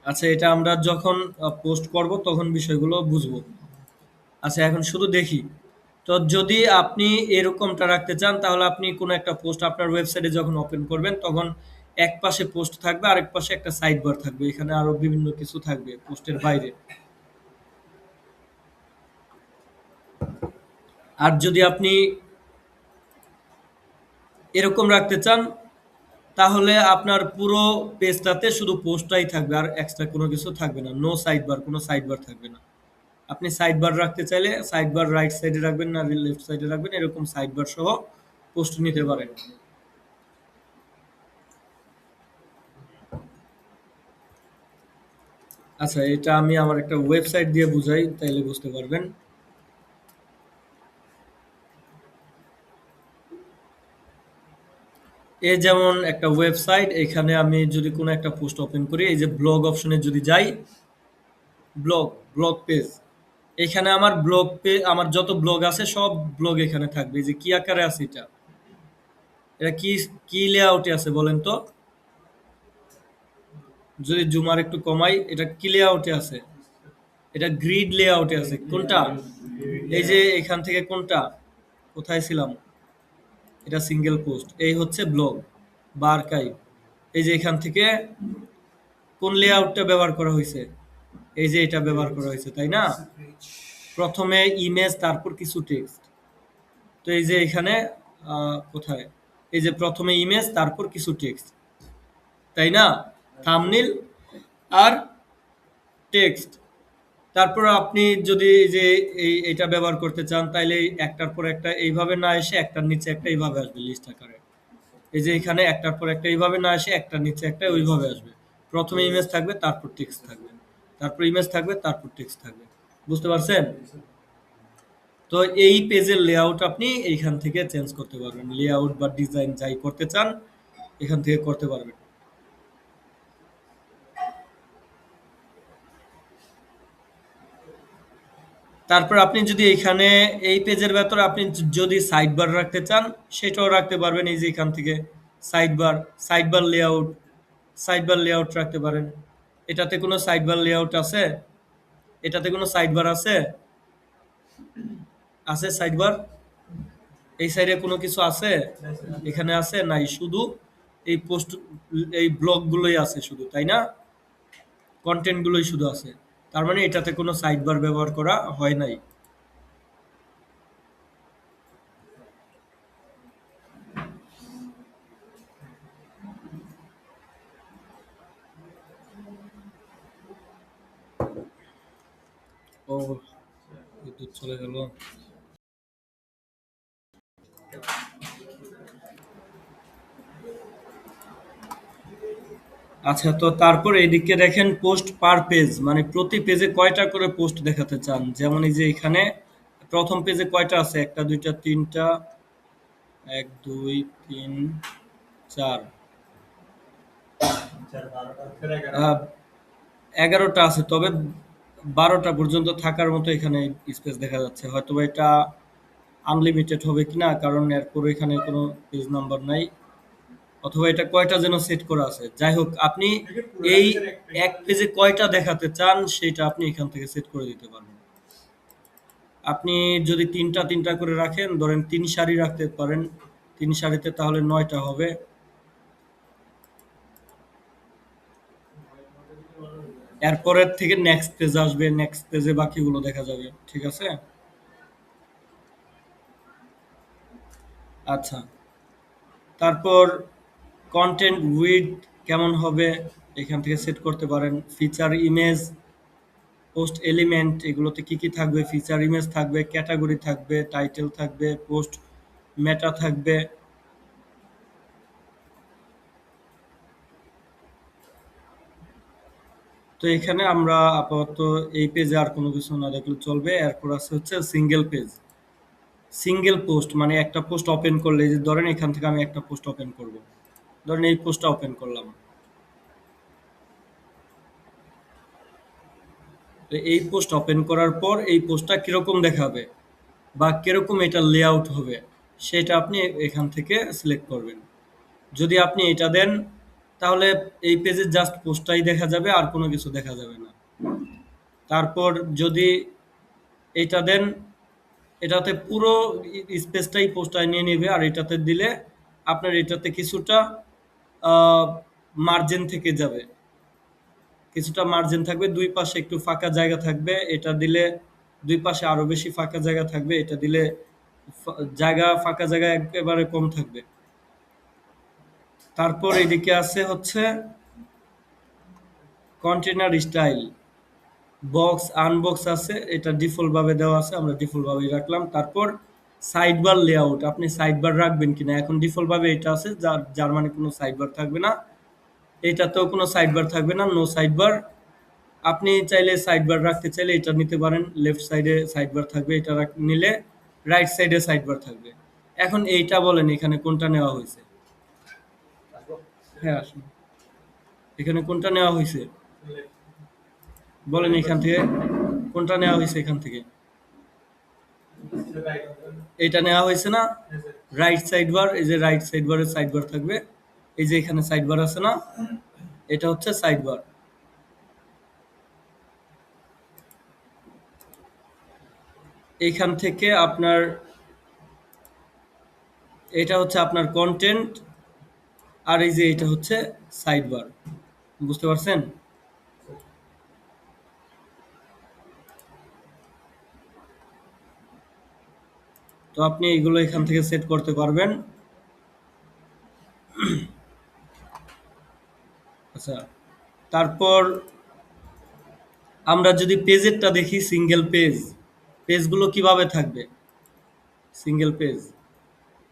A: আচ্ছা, এটা আমরা যখন পোস্ট করব তখন বিষয়গুলো বুঝবো। আচ্ছা, এখন শুধু দেখি। তো যদি আপনি এরকমটা রাখতে চান তাহলে আপনি কোনো একটা পোস্ট আপনার ওয়েবসাইটে যখন ওপেন করবেন তখন এক পাশে পোস্ট থাকবে, আরেক পাশে একটা সাইড বার থাকবে, এখানে আরো বিভিন্ন কিছু থাকবে পোস্টের বাইরে। আর যদি আপনি এরকম রাখতে চান তাহলে আপনার পুরো পেজটাতে শুধু পোস্টটাই থাকবে, আর এক্সট্রা কোনো কিছু থাকবে না। নো সাইড বার, কোনো সাইড বার থাকবে না। আপনি সাইড বার রাখতে চাইলে সাইড বার রাইট সাইডে রাখবেন না লেফট সাইডে রাখবেন, এরকম সাইড বার সহ পোস্ট নিতে পারেন। আচ্ছা, এটা আমি আমার একটা ওয়েবসাইট দিয়ে বুঝাই, তাইলে বুঝতে পারবেন। এই যেমন একটা ওয়েবসাইট, এখানে আমি যদি কোনো একটা পোস্ট ওপেন করি, এই যে ব্লগ অপশনে যদি যাই, ব্লগ ব্লগ পেজ, এখানে আমার ব্লগ পেজ, আমার যত ব্লগ আছে সব ব্লগ এখানে থাকবে। এই যে কি আকারে আছে এটা, এটা কি কি লেআউটে আছে বলেন তো? যদি জুমার একটু কমাই, এটা কি লেআউটে আছে? এটা গ্রিড লেআউটে আছে। কোনটা? এই যে এখান থেকে কোনটা, কোথায় ছিলাম? এটা সিঙ্গেল পোস্ট, এই হচ্ছে ব্লগ বা আর্কাইভ। এই যে এখান থেকে কোন লেআউটটা ব্যবহার করা হয়েছে, এই যে এটা ব্যবহার করা হয়েছে, তাই না? প্রথমে ইমেজ, তারপর কিছু টেক্সট। তো এই যে এখানে কোথায়, এই যে প্রথমে ইমেজ তারপর কিছু টেক্সট, তাই না? থাম্বনেইল আর টেক্সট। তারপর আপনি যদি এই যে এটা ব্যবহার করতে চান তাইলে একটার পর একটা এইভাবে না এসে একটার নিচে একটা এইভাবে আসবে লিস্ট আকারে। এই যে এখানে একটার পর একটা এইভাবে না এসে একটার নিচে একটা ওইভাবে আসবে। প্রথমে ইমেজ থাকবে, তারপর টেক্সট থাকবে, তারপর ইমেজ থাকবে, তারপর টেক্সট থাকবে। বুঝতে পারছেন? তো এই পেজের লেআউট আপনি এইখান থেকে চেঞ্জ করতে পারবেন। লেআউট বা ডিজাইন যাই করতে চান এখান থেকে করতে পারবেন। তারপর আপনি যদি এখানে এই পেজের ভেতরে আপনি যদি সাইড বার রাখতে চান সেটাও রাখতে পারবেন। এই যে এখান থেকে sidebar, sidebar layout, sidebar layout রাখতে পারেন। এটাতে কোনো সাইডবার লেআউট আছে? এটাতে কোনো সাইডবার আছে? আছে সাইডবার? এই সাইডে কোনো কিছু আছে? এখানে আছে? নাই, শুধু এই পোস্ট, এই ব্লকগুলোই আছে শুধু, তাই না? কন্টেন্টগুলোই শুধু আছে। তার মানে এটাতে কোনো সাইডবার ব্যবহার করা হয় নাই। ও, বিদ্যুৎ চলে গেল। আচ্ছা, তো তারপর এদিকে দেখেন পোস্ট পার পেজ, মানে প্রতি পেজে কয়টা করে পোস্ট দেখাতে চান। যেমন এই যে এখানে প্রথম পেজে কয়টা আছে? একটা, দুইটা, তিনটা, এক, দুই, তিন, চার, 11টা আছে, তবে 12টা পর্যন্ত থাকার মতো এখানে স্পেস দেখা যাচ্ছে। হয়তোবা এটা আনলিমিটেড হবে কিনা, কারণ এরপর এখানে কোনো পেজ নাম্বার নাই, অথবা এটা কয়টা যেন সেট করা আছে। যাই হোক, আপনি এই এক পেজে কয়টা দেখাতে চান সেটা আপনি এখান থেকে সেট করে দিতে পারবেন। আপনি যদি তিনটা তিনটা করে রাখেন, ধরেন 3 সারি রাখতে পারেন, 3 সারিতে তাহলে 9টা হবে। এরপরের থেকে নেক্সট পেজ আসবে, নেক্সট পেজে বাকিগুলো দেখা যাবে। ঠিক আছে? আচ্ছা, তারপর কন্টেন্ট উইডথ কেমন হবে এখান থেকে সেট করতে পারেন। ফিচার ইমেজ, পোস্ট এলিমেন্ট, এগুলোতে কি কি থাকবে? ফিচার ইমেজ থাকবে, ক্যাটাগরি থাকবে, টাইটেল থাকবে, পোস্ট মেটা থাকবে। তো এখানে আমরা আপাতত এই পেজে আর কোনো কিছু না দেখলে চলবে। এরপর আছে হচ্ছে সিঙ্গেল পেজ, সিঙ্গেল পোস্ট, মানে একটা পোস্ট ওপেন করলে, এই যে ধরেন এখান থেকে আমি একটা পোস্ট ওপেন করব, ধরেন এই পোস্টটা ওপেন করলাম। তো এই পোস্ট ওপেন করার পর এই পোস্টটা কিরকম দেখাবে বা কিরকম এটা লেআউট হবে, সেটা আপনি এখান থেকে সিলেক্ট করবেন। যদি আপনি এটা দেন, তাহলে এই পেজে জাস্ট পোস্টটাই দেখা যাবে, আর কোনো কিছু দেখা যাবে না। তারপর যদি এটা দেন, এটাতে পুরো স্পেসটাই পোস্টটায় নিয়ে নেবে, আর এটাতে দিলে আপনার এটাতে কিছুটা মার্জিন থেকে যাবে, কিছুটা মার্জিন থাকবে, দুই পাশে একটু ফাঁকা জায়গা থাকবে। এটা দিলে দুই পাশে আরো বেশি ফাঁকা জায়গা থাকবে, এটা দিলে ফাঁকা জায়গা একেবারে কম থাকবে। তারপর এদিকে আছে হচ্ছে কন্টেনার স্টাইল, বক্স আনবক্স আছে, এটা ডিফল্ট ভাবে দেওয়া আছে, আমরা ডিফল্ট ভাবেই রাখলাম। তারপর সাইড বার লেআউট, আপনি সাইড বার রাখবেন কিনা। এখন ডিফল্ট ভাবে এটা আছে, যার মানে কোনো সাইড বার থাকবে না। এটাতেও কোনো সাইড বার থাকবে না, নো সাইড বার। আপনি চাইলে সাইড বার রাখতে চাইলে এটা নিতে পারেন, লেফট সাইডে সাইড বার থাকবে, এটা নিলে রাইট সাইডে সাইড বার থাকবে। এখন এইটা বলেন এখানে কোনটা নেওয়া হয়েছে? হ্যাঁ, আসুন, এখানে কোনটা নেওয়া হয়েছে বলেন, এখান থেকে কোনটা নেওয়া হয়েছে? এখান থেকে এটা নেওয়া হয়েছে না? রাইট সাইড বার, এই যে রাইট সাইড বারের সাইড বার থাকবে, এই যে এখানে সাইড বার আছে না, এটা হচ্ছে সাইড বার। এখান থেকে আপনার, এটা হচ্ছে আপনার কন্টেন্ট, আর এই যে এটা হচ্ছে সাইড বার। বুঝতে পারছেন? তো আপনি এগুলো এখান থেকে সেট করতে পারবেন। আচ্ছা, তারপর আমরা যদি পেজেরটা দেখি, সিঙ্গেল পেজ, পেজগুলো কিভাবে থাকবে? সিঙ্গেল পেজ,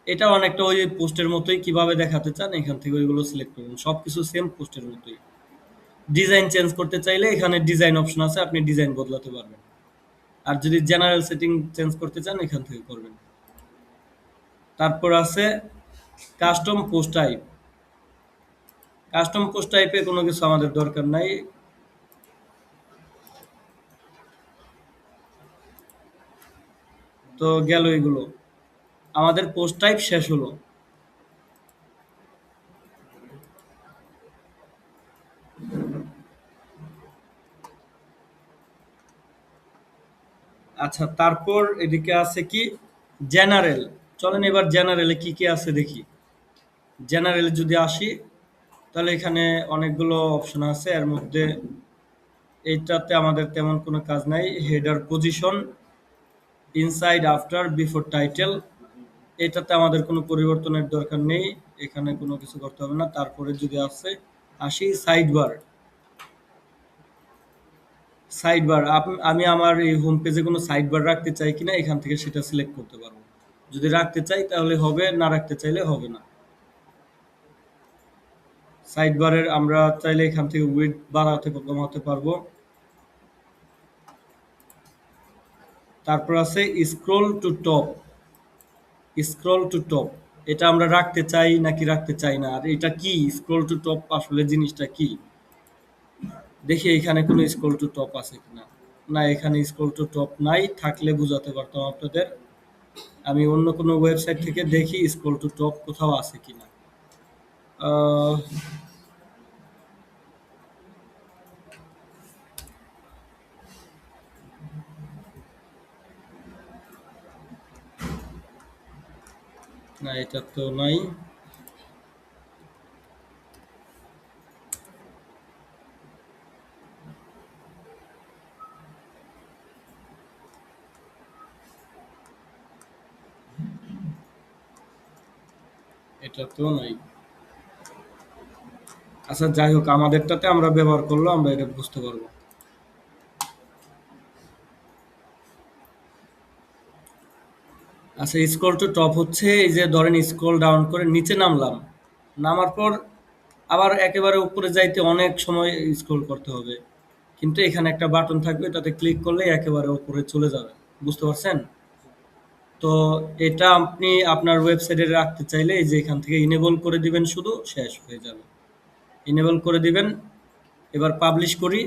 A: এটা অনেকটা ওই পোস্টের মতোই, কিভাবে দেখাতে চান এখান থেকে ওইগুলো সিলেক্ট করুন, সবকিছু সেম পোস্টের মতোই। ডিজাইন চেঞ্জ করতে চাইলে এখানে ডিজাইন অপশন আছে, আপনি ডিজাইন বদলাতে পারবেন। আর যদি জেনারেল সেটিং চেঞ্জ করতে চান এখান থেকে করবেন। তারপর আছে custom post type, custom post টাইপে কোনো কিছু আমাদের দরকার নাই। তো গেল এগুলো, আমাদের পোস্ট টাইপ শেষ হলো। আচ্ছা, তারপর এদিকে আছে কি জেনারেল। চলেন এবার জেনারেলে কি কি আছে দেখি। জেনারেলে যদি আসি তাহলে এখানে অনেকগুলো অপশন আছে। এর মধ্যে এইটাতে আমাদের তেমন কোনো কাজ নাই। Header position, inside, after, before title, এটাতে আমাদের কোনো পরিবর্তনের দরকার নেই। এখানে কোনো কিছু করতে হবে না। তারপরে যদি আসি সাইড বার। সাইড বার আমি আমার এই হোম পেজে কোনো সাইড বার রাখতে চাই কিনা এখান থেকে সেটা সিলেক্ট করতে পারবো। যদি রাখতে চাই তাহলে হবে, না রাখতে চাইলে হবে না। সাইড বারের আমরা চাইলে এখান থেকে উইডথ বাড়াতে কমাতে পারবো। তারপর আছে scroll to top. Scroll to top এটা আমরা রাখতে চাই নাকি রাখতে চাই না। আর এটা কি স্ক্রল টু টপ, আসলে জিনিসটা কি দেখি এখানে কোনো স্ক্রল টু টপ আছে কিনা। না, এখানে স্ক্রল টু টপ নাই। থাকলে বুঝাতে পারতাম আপনাদের। আমি অন্য কোনো ওয়েবসাইট থেকে দেখি স্ক্রল টু টপ কোথাও আছে কিনা। আহ, না, এটা তো নাই। এটা তো নাই। আচ্ছা, যাই হোক, আমাদেরটাতে আমরা ব্যবহার করলে আমরা এটা বুঝতে পারবো। আচ্ছা, স্ক্রল টু টপ হচ্ছে এই যে ধরেন স্ক্রল ডাউন করে নিচে নামলাম, নামার পর আবার একেবারে উপরে যাইতে অনেক সময় স্ক্রল করতে হবে। কিন্তু এখানে একটা বাটন থাকবে, এটাতে ক্লিক করলে একেবারে উপরে চলে যাবে। বুঝতে পারছেন? তো এটা আপনি আপনার ওয়েবসাইটে রাখতে চাইলে এই যে এখান থেকে ইনেবল করে দিবেন, শুধু শেষ হয়ে যাবে। ইনেবল করে দিবেন। এবার পাবলিশ করি।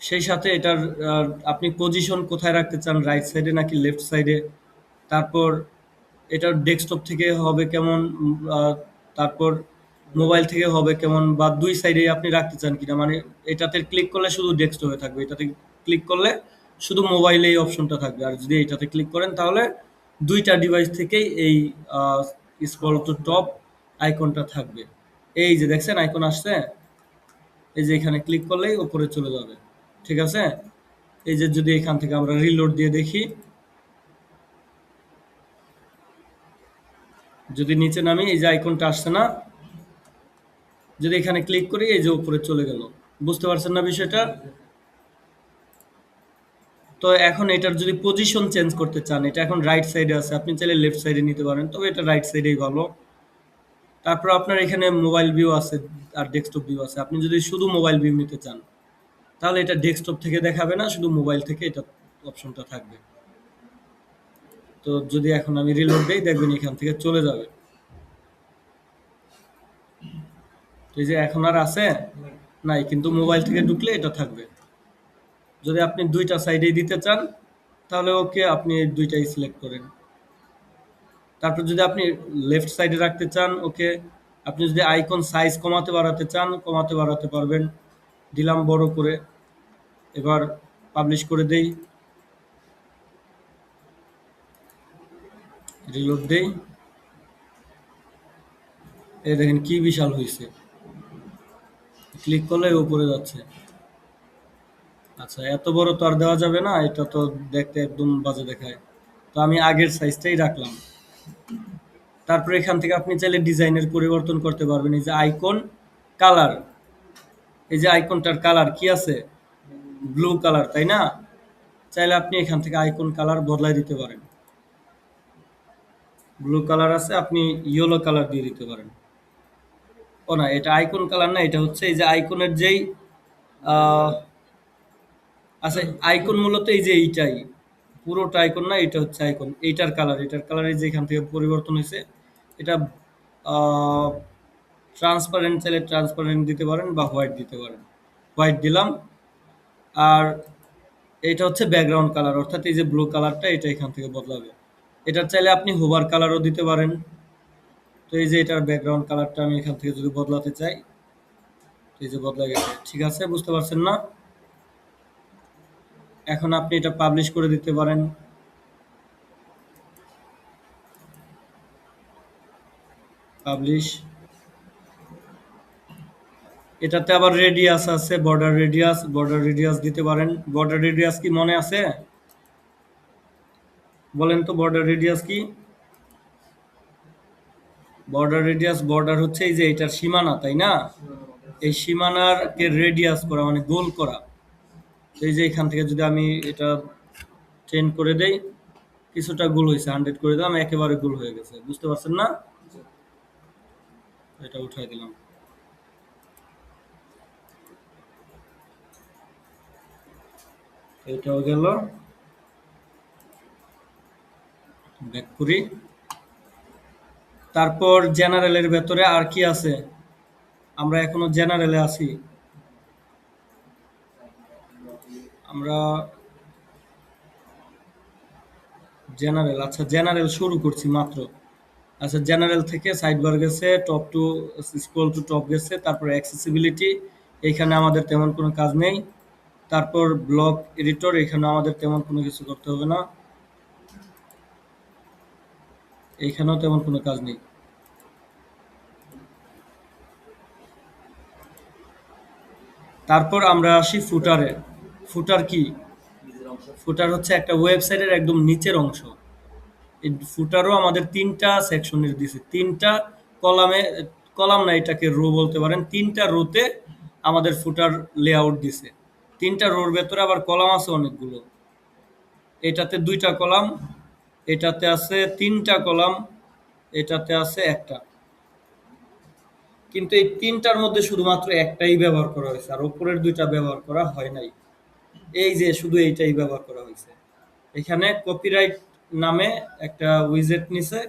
A: সেই সাথে এটার আপনি পজিশন কোথায় রাখতে চান, রাইট সাইডে নাকি লেফট সাইডে। তারপর এটার ডেস্কটপ থেকে হবে কেমন, তারপর মোবাইল থেকে হবে কেমন, বা দুই সাইডে আপনি রাখতে চান কিনা। মানে এটাতে ক্লিক করলে শুধু ডেস্কটপে থাকবে, এটাতে ক্লিক করলে শুধু মোবাইলে এই অপশনটা থাকবে। আর যদি এটাতে ক্লিক করেন তাহলে দুইটা ডিভাইস থেকেই এই স্ক্রল টু টপ আইকনটা থাকবে। এই যে দেখছেন আইকন আসছে, এই যে এখানে ক্লিক করলেই উপরে চলে যাবে। ঠিক আছে? এই যে যদি এখান থেকে আমরা রিলোড দিয়ে দেখি, যদি নিচে নামি এই যে আইকনটা আসছে না, যদি এখানে ক্লিক করি এই যে উপরে চলে গেল। বুঝতে পারছেন না বিষয়টা? তো এখন এটার যদি পজিশন চেঞ্জ করতে চান, এটা এখন রাইট সাইডে আছে, আপনি চাইলে লেফট সাইডে নিতে পারেন, তবে এটা রাইট সাইডেই ভালো। তারপর আপনার এখানে মোবাইল ভিউ আছে আর ডেস্কটপ ভিউ আছে। আপনি যদি শুধু মোবাইল ভিউ নিতে চান তাহলে এটা ডেস্কটপ থেকে দেখাবে না, শুধু মোবাইল থেকে এটা অপশনটা থাকবে। তো যদি এখন আমি রিলোড দেই দেখবেন এখান থেকে চলে যাবে। তো এই যে এখন আর আছে নাই, কিন্তু মোবাইল থেকে ঢুকলে এটা থাকবে। যদি আপনি দুইটা সাইডেই দিতে চান তাহলে ওকে, আপনি দুইটাই সিলেক্ট করেন। তারপর যদি আপনি লেফট সাইডে রাখতে চান, ওকে। আপনি যদি আইকন সাইজ কমাতে বাড়াতে চান, কমাতে বাড়াতে পারবেন। দিলাম বড় করে। এবার পাবলিশ করে দেই, রিলোড দেই। এই দেখেন কি বিশাল হয়েছে, ক্লিক করলে উপরে যাচ্ছে। আচ্ছা, এত বড় তো আর দেওয়া যাবে না, এটা তো দেখতে একদম বাজে দেখায়। তো আমি আগের সাইজটাই রাখলাম। তারপরে এখান থেকে আপনি চাইলে ডিজাইনের পরিবর্তন করতে পারবেন। এই যে আইকন কালার, এই যে আইকনটার কালার কি আছে, ব্লু কালার, তাই না? চাইলে আপনি এখান থেকে আইকন কালার বদলাই দিতে পারেন। ব্লু কালার আছে, আপনি ইয়েলো কালার দিয়ে দিতে পারেন। ও না, এটা আইকন কালার না, এটা হচ্ছে এই যে আইকনের যেই আহ, আচ্ছা, আইকন মূলত এই যে এইটাই, পুরোটা আইকন না, এটা হচ্ছে আইকন। এইটার কালার, এটার কালার এই যে এখান থেকে পরিবর্তন হয়েছে। এটা ট্রান্সপারেন্ট চাইলে ট্রান্সপারেন্ট দিতে পারেন বা হোয়াইট দিতে পারেন। হোয়াইট দিলাম। আর এটা হচ্ছে ব্যাকগ্রাউন্ড কালার, অর্থাৎ এই যে ব্লু কালারটা এটা এখান থেকে বদলাবে। এটার চাইলে আপনি হোভার কালারও দিতে পারেন। তো এই যে এটার ব্যাকগ্রাউন্ড কালারটা আমি এখান থেকে যদি বদলাতে চাই, তো এই যে বদলা গেছে। ঠিক আছে, বুঝতে পারছেন না? এখন আপনি এটা পাবলিশ করে দিতে পারেন। পাবলিশ। এটাতে আবার রেডিয়াস আছে, বর্ডার রেডিয়াস দিতে পারেন। বর্ডার রেডিয়াস কি মনে আছে? বলেন তো বর্ডার রেডিয়াস কি? বর্ডার রেডিয়াস, বর্ডার হচ্ছে এই যে এটার সীমানা, তাই না? এই সীমানার কে রেডিয়াস করা মানে গোল করা। তো এই যে এখান থেকে যদি আমি এটা 10 করে দেই, কিছুটা গোল হয়েছে, 100 করে দিলাম, একেবারে গোল হয়ে গেছে। বুঝতে পারছেন না? এটা উঠাই দিলাম। এটাও গেল। ব্যাক করি। তারপর জেনারেলের ভেতরে আর কি আছে? আমরা এখনো জেনারেলে আছি। আমরা জেনারেল, আচ্ছা জেনারেল শুরু করছি মাত্র। আচ্ছা জেনারেল থেকে সাইড বার গেছে, top to scroll to top গেছে, তারপর অ্যাক্সেসিবিলিটি, এখানে আমাদের তেমন কোনো কাজ নেই। তারপর ব্লক এডিটর, এখানে আমাদের তেমন কোনো কিছু করতে হবে না, এইখানেও তেমন কোনো কাজ নেই। তারপর আমরা আসি ফুটারে। ফুটার কি? ফুটার হচ্ছে একটা ওয়েবসাইটের একদম নিচের অংশ। এই ফুটারও আমাদের ৩টা সেকশনের দিছে। ৩টা কলামে, কলাম না এটাকে রো বলতে পারেন। ৩টা রোতে আমাদের ফুটার লেআউট দিছে। ৩টা রোর ভেতরে আবার কলাম আছে অনেকগুলো। এটাতে ২টা কলাম, এটাতে আছে ৩টা কলাম, এটাতে আছে ১টা। কিন্তু এই ৩টার মধ্যে শুধুমাত্র একটাই ব্যবহার করা হয়েছে, আর উপরের ২টা ব্যবহার করা হয় নাই। এই যে শুধু এইটাই ব্যবহার করা হয়েছে। এখানে কপিরাইট নামে একটা উইজেট নিছে,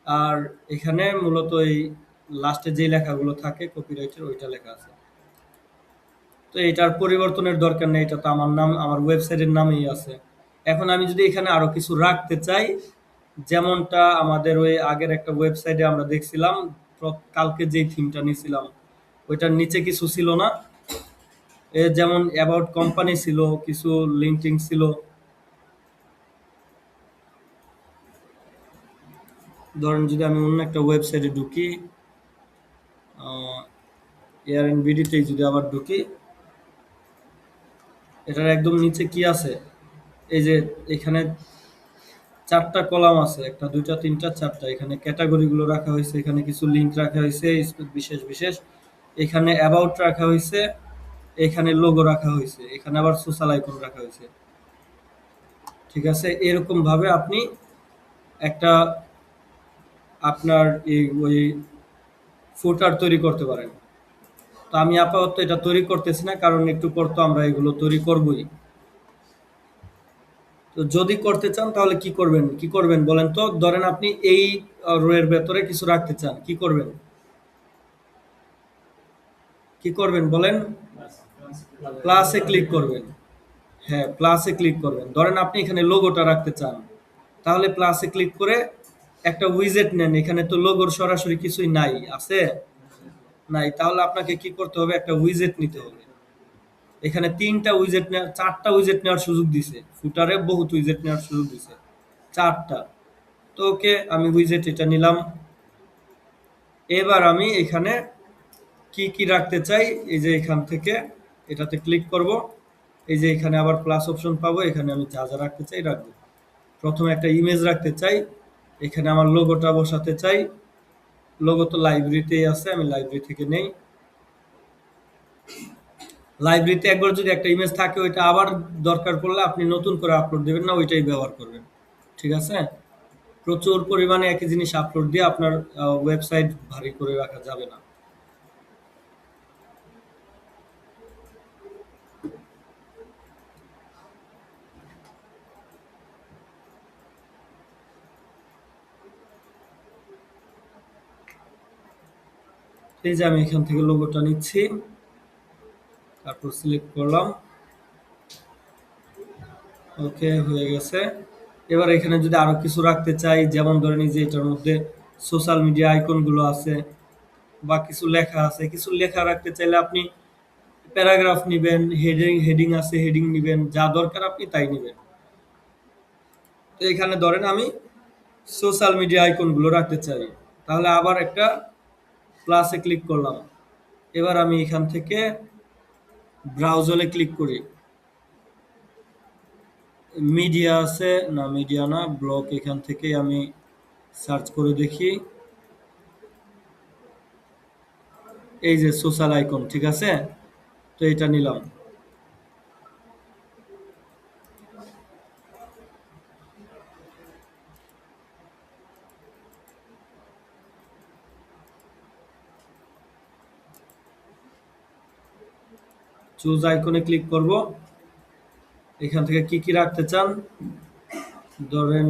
A: আর এখানে মূলত এই লাস্টে যে লেখাগুলো থাকে কপিরাইটের ওইটা লেখা আছে। তো এটার পরিবর্তনের দরকার নেই, এটা তো আমার নাম, আমার ওয়েবসাইটের নামেই আছে। এখন আমি যদি এখানে আরো কিছু রাখতে চাই, যেমনটা আমাদের ওই আগের একটা ওয়েবসাইটে আমরা দেখছিলাম, কালকে যেই থিমটা নিয়েছিলাম ওইটার নিচে কিছু ছিল না? যেমন অ্যাবাউট কোম্পানি ছিল, কিছু লিঙ্কিং ছিল। ধরেন যদি আমি অন্য একটা ওয়েবসাইটে ঢুকি, এয়ার এন্ড বিডিতেই যদি আবার ঢুকি, এটার একদম নিচে কি আছে? এই যে এখানে ৪টা কলাম আছে, ১টা ২টা ৩টা ৪টা। এখানে ক্যাটাগরিগুলো রাখা হয়েছে, এখানে কিছু লিঙ্ক রাখা হয়েছে বিশেষ বিশেষ, এখানে অ্যাবাউট রাখা হয়েছে, এখানে লোগো রাখা হয়েছে, এখানে আবার সোশ্যাল আইকন রাখা হয়েছে। ঠিক আছে, এরকম ভাবে আপনি একটা আপনার এই ওই ফুটার তৈরি করতে পারেন। তো আমি আপাতত এটা তৈরি করতেছি না, কারণ একটু পর তো আমরা এগুলো তৈরি করবই। তো যদি করতে চান তাহলে কি করবেন? কি করবেন বলেন তো? ধরেন আপনি এই রো এর ভেতরে কিছু রাখতে চান, কি করবেন? কি করবেন বলেন? প্লাসে ক্লিক করবেন। হ্যাঁ, প্লাসে ক্লিক করবেন। ধরেন আপনি এখানে লোগোটা রাখতে চান, তাহলে প্লাসে ক্লিক করে একটা উইজেট নেন। এখানে তো লোগোর সরাসরি কিছুই নাই, আছে? নাই। তাহলে আপনাকে কি করতে হবে? একটা উইজেট নিতে হবে। এখানে ৩টা উইজেট নেওয়া, ৪টা উইজেট নেওয়ার সুযোগ দিছে। ফুটারে বহুত উইজেট নেওয়ার সুযোগ দিছে, ৪টা। তো ওকে, আমি উইজেট এটা নিলাম। এবার আমি এখানে কি কি রাখতে চাই, এই যে এখান থেকে এটাতে ক্লিক করব। এই যে এখানে আবার প্লাস অপশন পাবো, এখানে আমি যা যা রাখতে চাই রাখবো। প্রথমে একটা ইমেজ রাখতে চাই, এখানে আমার লোগোটা বসাতে চাই। লোগো তো লাইব্রেরিতেই আছে, আমি লাইব্রেরি থেকে নেই। লাইব্রেরিতে একবার যদি একটা ইমেজ থাকে, ওইটা আবার দরকার পড়লে আপনি নতুন করে আপলোড দেবেন না, ওইটাই ব্যবহার করবেন। ঠিক আছে? প্রচুর পরিমাণে একই জিনিস আপলোড দিয়ে আপনার ওয়েবসাইট ভারী করে রাখা যাবে না। এই যে আমি এখান থেকে লোগোটা নিচ্ছি, তারপর সিলেক্ট করলাম। ওকে, হয়ে গেছে। এবার এখানে যদি আরো কিছু রাখতে চাই, যেমন ধরেন এই যে এটার মধ্যে সোশ্যাল মিডিয়া আইকনগুলো আছে বা কিছু লেখা আছে। কিছু লেখা রাখতে চাইলে আপনি প্যারাগ্রাফ নিবেন, হেডিং হেডিং আছে হেডিং নিবেন, যা দরকার আপনি তাই নিবেন। তো এখানে ধরেন আমি সোশ্যাল মিডিয়া আইকনগুলো রাখতে চাই। তাহলে আবার একটা প্লাসে ক্লিক করলাম। এবার আমি এখান থেকে ব্রাউজারে ক্লিক করি। মিডিয়া আছে না, মিডিয়া না, ব্লগ। এখান থেকে আমি সার্চ করে দেখি। এই যে সোশ্যাল আইকন, ঠিক আছে? তো এটা নিলাম। চুজ আইকনে ক্লিক করব। এখান থেকে কি কি রাখতে চান ধরেন,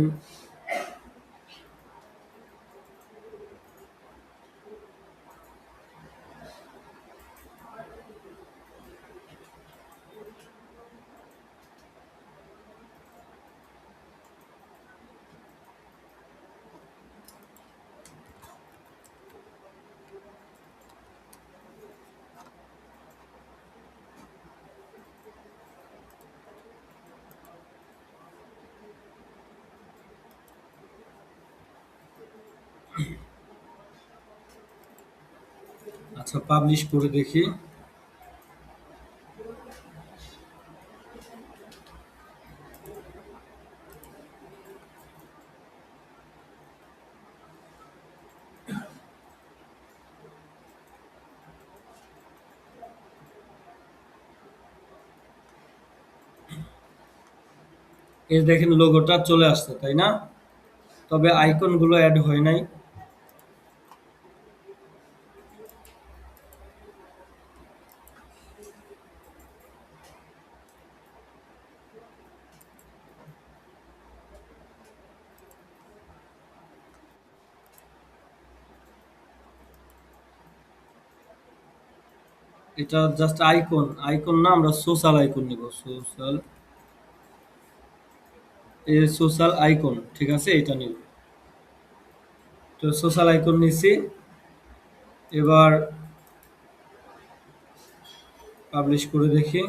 A: আচ্ছা পাবলিশ করে দেখি। এই দেখেন লোগোটা চলে আসছে, তাই না? তবে আইকনগুলো অ্যাড হয় নাই। এটা জাস্ট আইকন, আইকন না, আমরা সোশ্যাল আইকন নিব। সোশ্যাল, এই সোশ্যাল আইকন, ঠিক আছে, এটা নিব। তো সোশ্যাল আইকন নিছি। এবার পাবলিশ করে দেখি।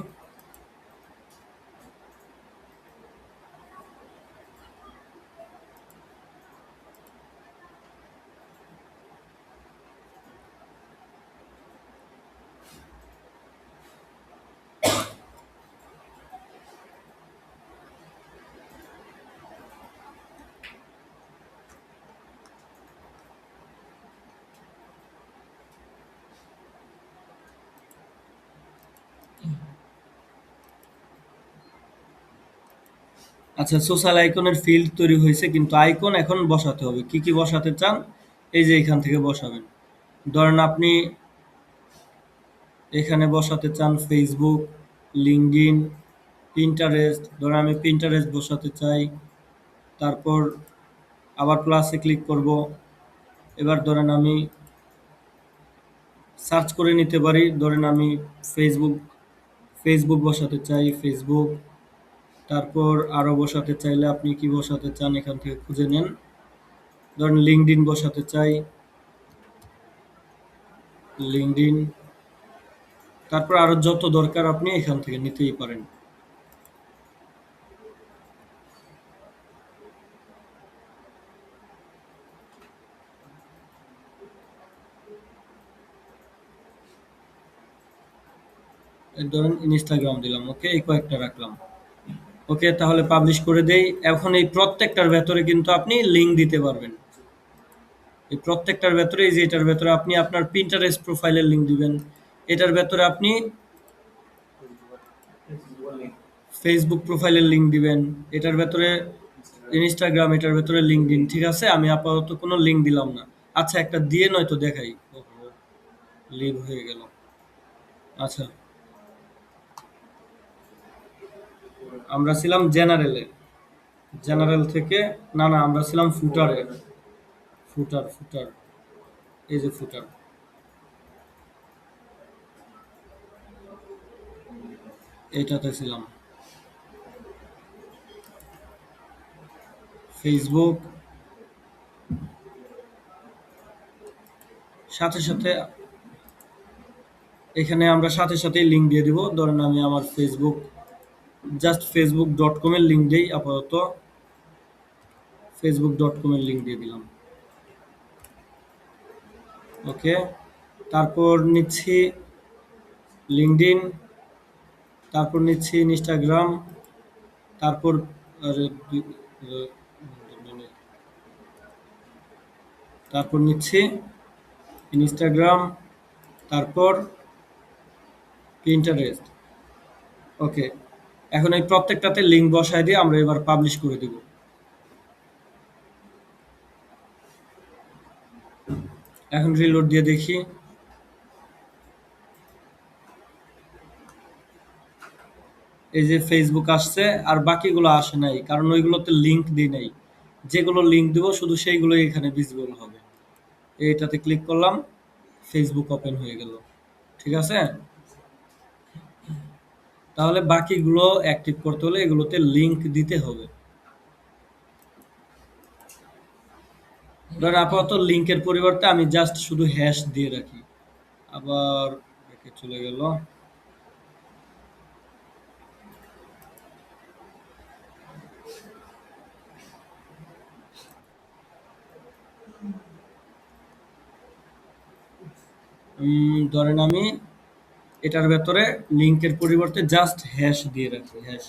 A: আচ্ছা, সোশ্যাল আইকনের ফিল্ড তৈরি হয়েছে, কিন্তু আইকন এখন বসাতে হবে। কি কি বসাতে চান এই যে এখান থেকে বসাবেন। ধরেন আপনি এখানে বসাতে চান ফেসবুক, লিঙ্কডইন, পিন্টারেস্ট। ধরেন আমি পিন্টারেস্ট বসাতে চাই। তারপর আবার প্লাসে ক্লিক করব। এবার ধরেন আমি সার্চ করে নিতে পারি। ধরেন আমি ফেসবুক, ফেসবুক বসাতে চাই, ফেসবুক। তারপর আরো বসাতে চাইলে আপনি কি বসাতে চান এখান থেকে খুঁজে নেন। ধরেন লিঙ্কডইন বসাতে চাই, লিঙ্কডইন। তারপর আরো যত দরকার আপনি এখান থেকে নিতেই পারেন। এই ধরেন ইনস্টাগ্রাম দিলাম, ওকে, এই কয়েকটা রাখলাম। ওকে, তাহলে পাবলিশ করে দেই। এখন এই প্রত্যেকটার ভেতরে কিন্তু আপনি লিঙ্ক দিতে পারবেন। এই প্রত্যেকটার ভেতরে, এই যে এটার ভেতরে আপনি আপনার পিন্টারেস্ট প্রোফাইলের লিঙ্ক দিবেন। এটার ভেতরে আপনি ফেসবুক প্রোফাইলের লিঙ্ক দিবেন। এটার ভেতরে ইনস্টাগ্রাম, এটার ভেতরে লিঙ্কডইন। ঠিক আছে, আমি আপাতত কোনো লিঙ্ক দিলাম না। আচ্ছা, একটা দিয়ে নয়তো দেখাই। ওহো, লিভ হয়ে গেল। আচ্ছা, আমরা ছিলাম জেনারেলে। জেনারেল থেকে, না না, আমরা ছিলাম ফুটারে। ফুটার, ফুটার, এই যে ফুটার, এইটাতে ছিলাম। ফেসবুক, সাথে সাথে এখানে আমরা সাথে সাথেই লিঙ্ক দিয়ে দিব। ধরেন আমি আমার ফেসবুক জাস্ট facebook.com এর লিঙ্ক দেই আপাতত। facebook.com এর লিঙ্ক দিয়ে দিলাম। ওকে, তারপর নিচ্ছি লিঙ্কডইন, তারপর নিচ্ছি ইনস্টাগ্রাম, তারপর আরে তারপর নিচ্ছি ইনস্টাগ্রাম, তারপর পিন্টারেস্ট। ওকে, এখন এই প্রত্যেকটাতে লিঙ্ক বসায় দিয়ে আমরা এবার পাবলিশ করে দিব। এখন রিলোড দিয়ে দেখি। এই যে ফেসবুক আসছে, আর বাকিগুলো আসে নাই, কারণ ওইগুলোতে লিঙ্ক দিই নাই। যেগুলো লিঙ্ক দিব শুধু সেইগুলোই এখানে ভিজিবল হবে। এইটাতে ক্লিক করলাম, ফেসবুক ওপেন হয়ে গেল। ঠিক আছে, তাহলে বাকিগুলো অ্যাক্টিভ করতে হলে এগুলোতে লিঙ্ক দিতে হবে। ধর আপাতত লিঙ্কের পরিবর্তে আমি জাস্ট শুধু হ্যাশ দিয়ে রাখি। আবার চলে গেল। ধরেন আমি এটার ভেতরে লিঙ্কের পরিবর্তে জাস্ট হ্যাশ দিয়ে রাখি। হ্যাশ।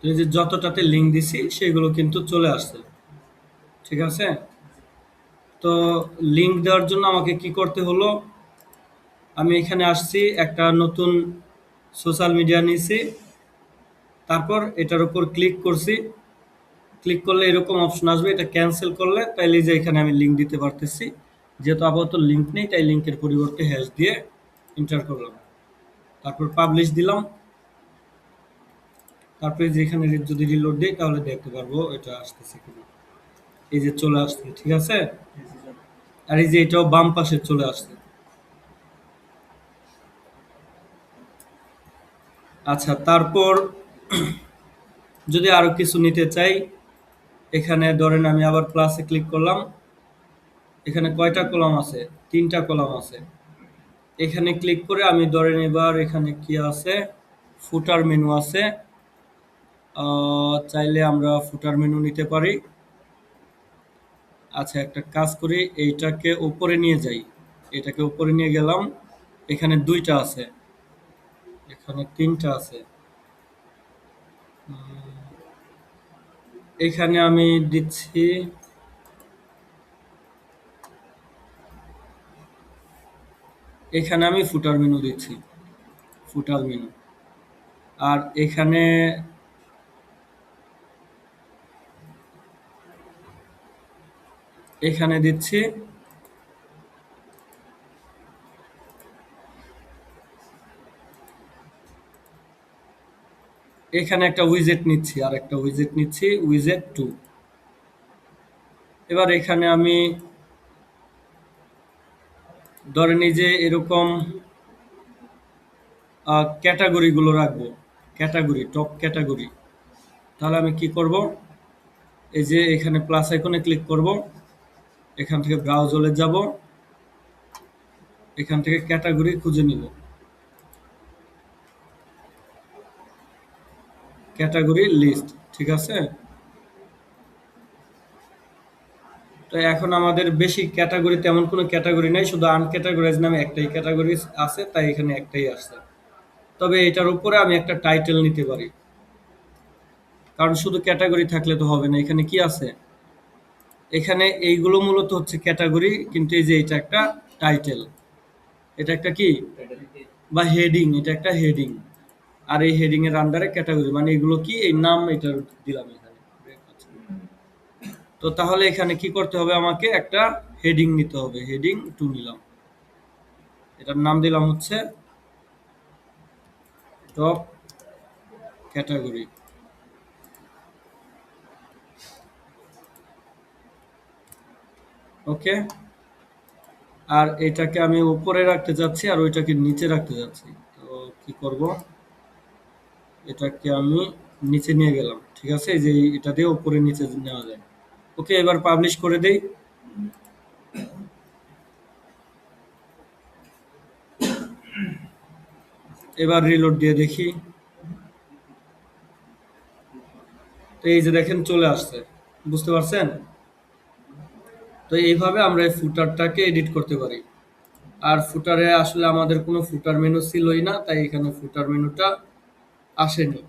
A: এই যে যতটাতে লিঙ্ক দিছি সেগুলো কিন্তু চলে আসছে। ঠিক আছে, তো লিঙ্ক দেওয়ার জন্য আমাকে কি করতে হলো, আমি এখানে আসছি, একটা নতুন সোশ্যাল মিডিয়া নিয়েছি, তারপর এটার উপর ক্লিক করছি। ক্লিক করলে এরকম অপশন আসবে, এটা ক্যান্সেল করলে তাইলে যে এখানে আমি লিঙ্ক দিতে পারতেছি। যেহেতু আপাতত লিঙ্ক নেই তাই লিঙ্কের পরিবর্তে হ্যাশ দিয়ে এন্টার করলাম, তারপর পাবলিশ দিলাম। তারপরে যেখানে যদি রিলোড দিই তাহলে দেখতে পারবো এটা আসতেছে কিনা। এই যে চলে আসছে। ঠিক আছে, আর এই যে এটাও বাম পাশে চলে আসছে। আচ্ছা, তারপর যদি আরো কিছু নিতে চাই, এখানে ধরেন আমি আবার প্লাসে ক্লিক করলাম। এখানে কয়টা কলাম আছে? 3টা কলাম আছে। এখানে ক্লিক করে আমি ধরেন এবার এখানে কি আছে, ফুটার মেনু আছে। চাইলে আমরা ফুটার মেনু নিতে পারি। আচ্ছা, একটা কাজ করি, এইটাকে উপরে নিয়ে যাই। এটাকে উপরে নিয়ে গেলাম। এখানে 2টা আছে, এখানে 3টা আছে। এখানে আমি দিচ্ছি, এখানে আমি ফুটার মেনু দিচ্ছি, ফুটার মেনু। আর এখানে এখানে দিচ্ছি এখানে একটা উইজেট নিচ্ছি, আর একটা উইজেট নিচ্ছি, উইজেট 2। এবার এখানে আমি ধরেন এই যে এরকম ক্যাটাগরিগুলো রাখবো, ক্যাটাগরি, টপ ক্যাটাগরি। তাহলে আমি কি করব, এই যে এখানে প্লাস আইকনে ক্লিক করব, এখান থেকে ব্রাউজারে যাব, এখান থেকে ক্যাটাগরি খুঁজে নিব, ক্যাটাগরি লিস্ট, ঠিক আছে। তো এখন আমাদের বেশি ক্যাটাগরি, তেমন কোনো ক্যাটাগরি নাই, শুধু আনক্যাটাগরাইজ নামে একটাই ক্যাটাগরি আছে, তাই এখানে একটাই আসছে। তবে এটার উপরে আমি একটা টাইটেল নিতে পারি, কারণ শুধু ক্যাটাগরি থাকলে তো হবে না। এখানে কি আছে, এখানে এইগুলো মূলত হচ্ছে ক্যাটাগরি, কিন্তু এই যে এটা একটা টাইটেল, এটা একটা কি বা হেডিং, এটা একটা হেডিং। আর এই হেডিং এর আন্ডারে ক্যাটাগরি, মানে এগুলো কি, এই নাম এটা দিলাম এখানে। তো তাহলে এখানে কি করতে হবে, আমাকে একটা হেডিং নিতে হবে, হেডিং 2 নিলাম, এটার নাম দিলাম হচ্ছে টপ ক্যাটাগরি। ওকে, আর এটাকে আমি উপরে রাখতে যাচ্ছি আর ওইটাকে নিচে রাখতে যাচ্ছি। তো কি করব, এটাকে আমি নিচে নিয়ে গেলাম, ঠিক আছে, এই যে এটা দিয়ে উপরে নিচে নেওয়া যায়। ওকে, এবার পাবলিশ করে দেই। এবার রিলোড দিয়ে দেখি। তো এই যে দেখেন চলে আসছে, বুঝতে পারছেন। তো এইভাবে আমরা এই ফুটারটাকে এডিট করতে পারি। আর ফুটারে আসলে আমাদের কোনো ফুটার মেনু ছিলই না, তাই এখানে ফুটার মেনুটা আসেনি।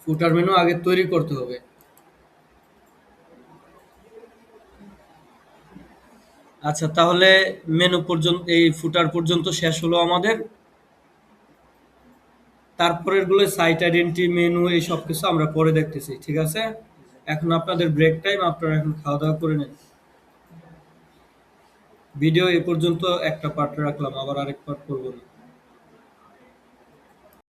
A: ফুটার মেনু আগে তৈরি করতে হবে। আচ্ছা, তাহলে মেনু পর্যন্ত, এই ফুটার পর্যন্ত শেষ হলো আমাদের। তারপরের গুলো সাইট আইডেন্টি, মেনু, এই সব কিছু আমরা পরে দেখতেছি, ঠিক আছে। এখন আপনাদের ব্রেক টাইম, আপনারা এখন খাওয়া দাওয়া করে নেন। ভিডিও এ পর্যন্ত একটা পার্ট রাখলাম, আবার আরেক পার্ট করবো না।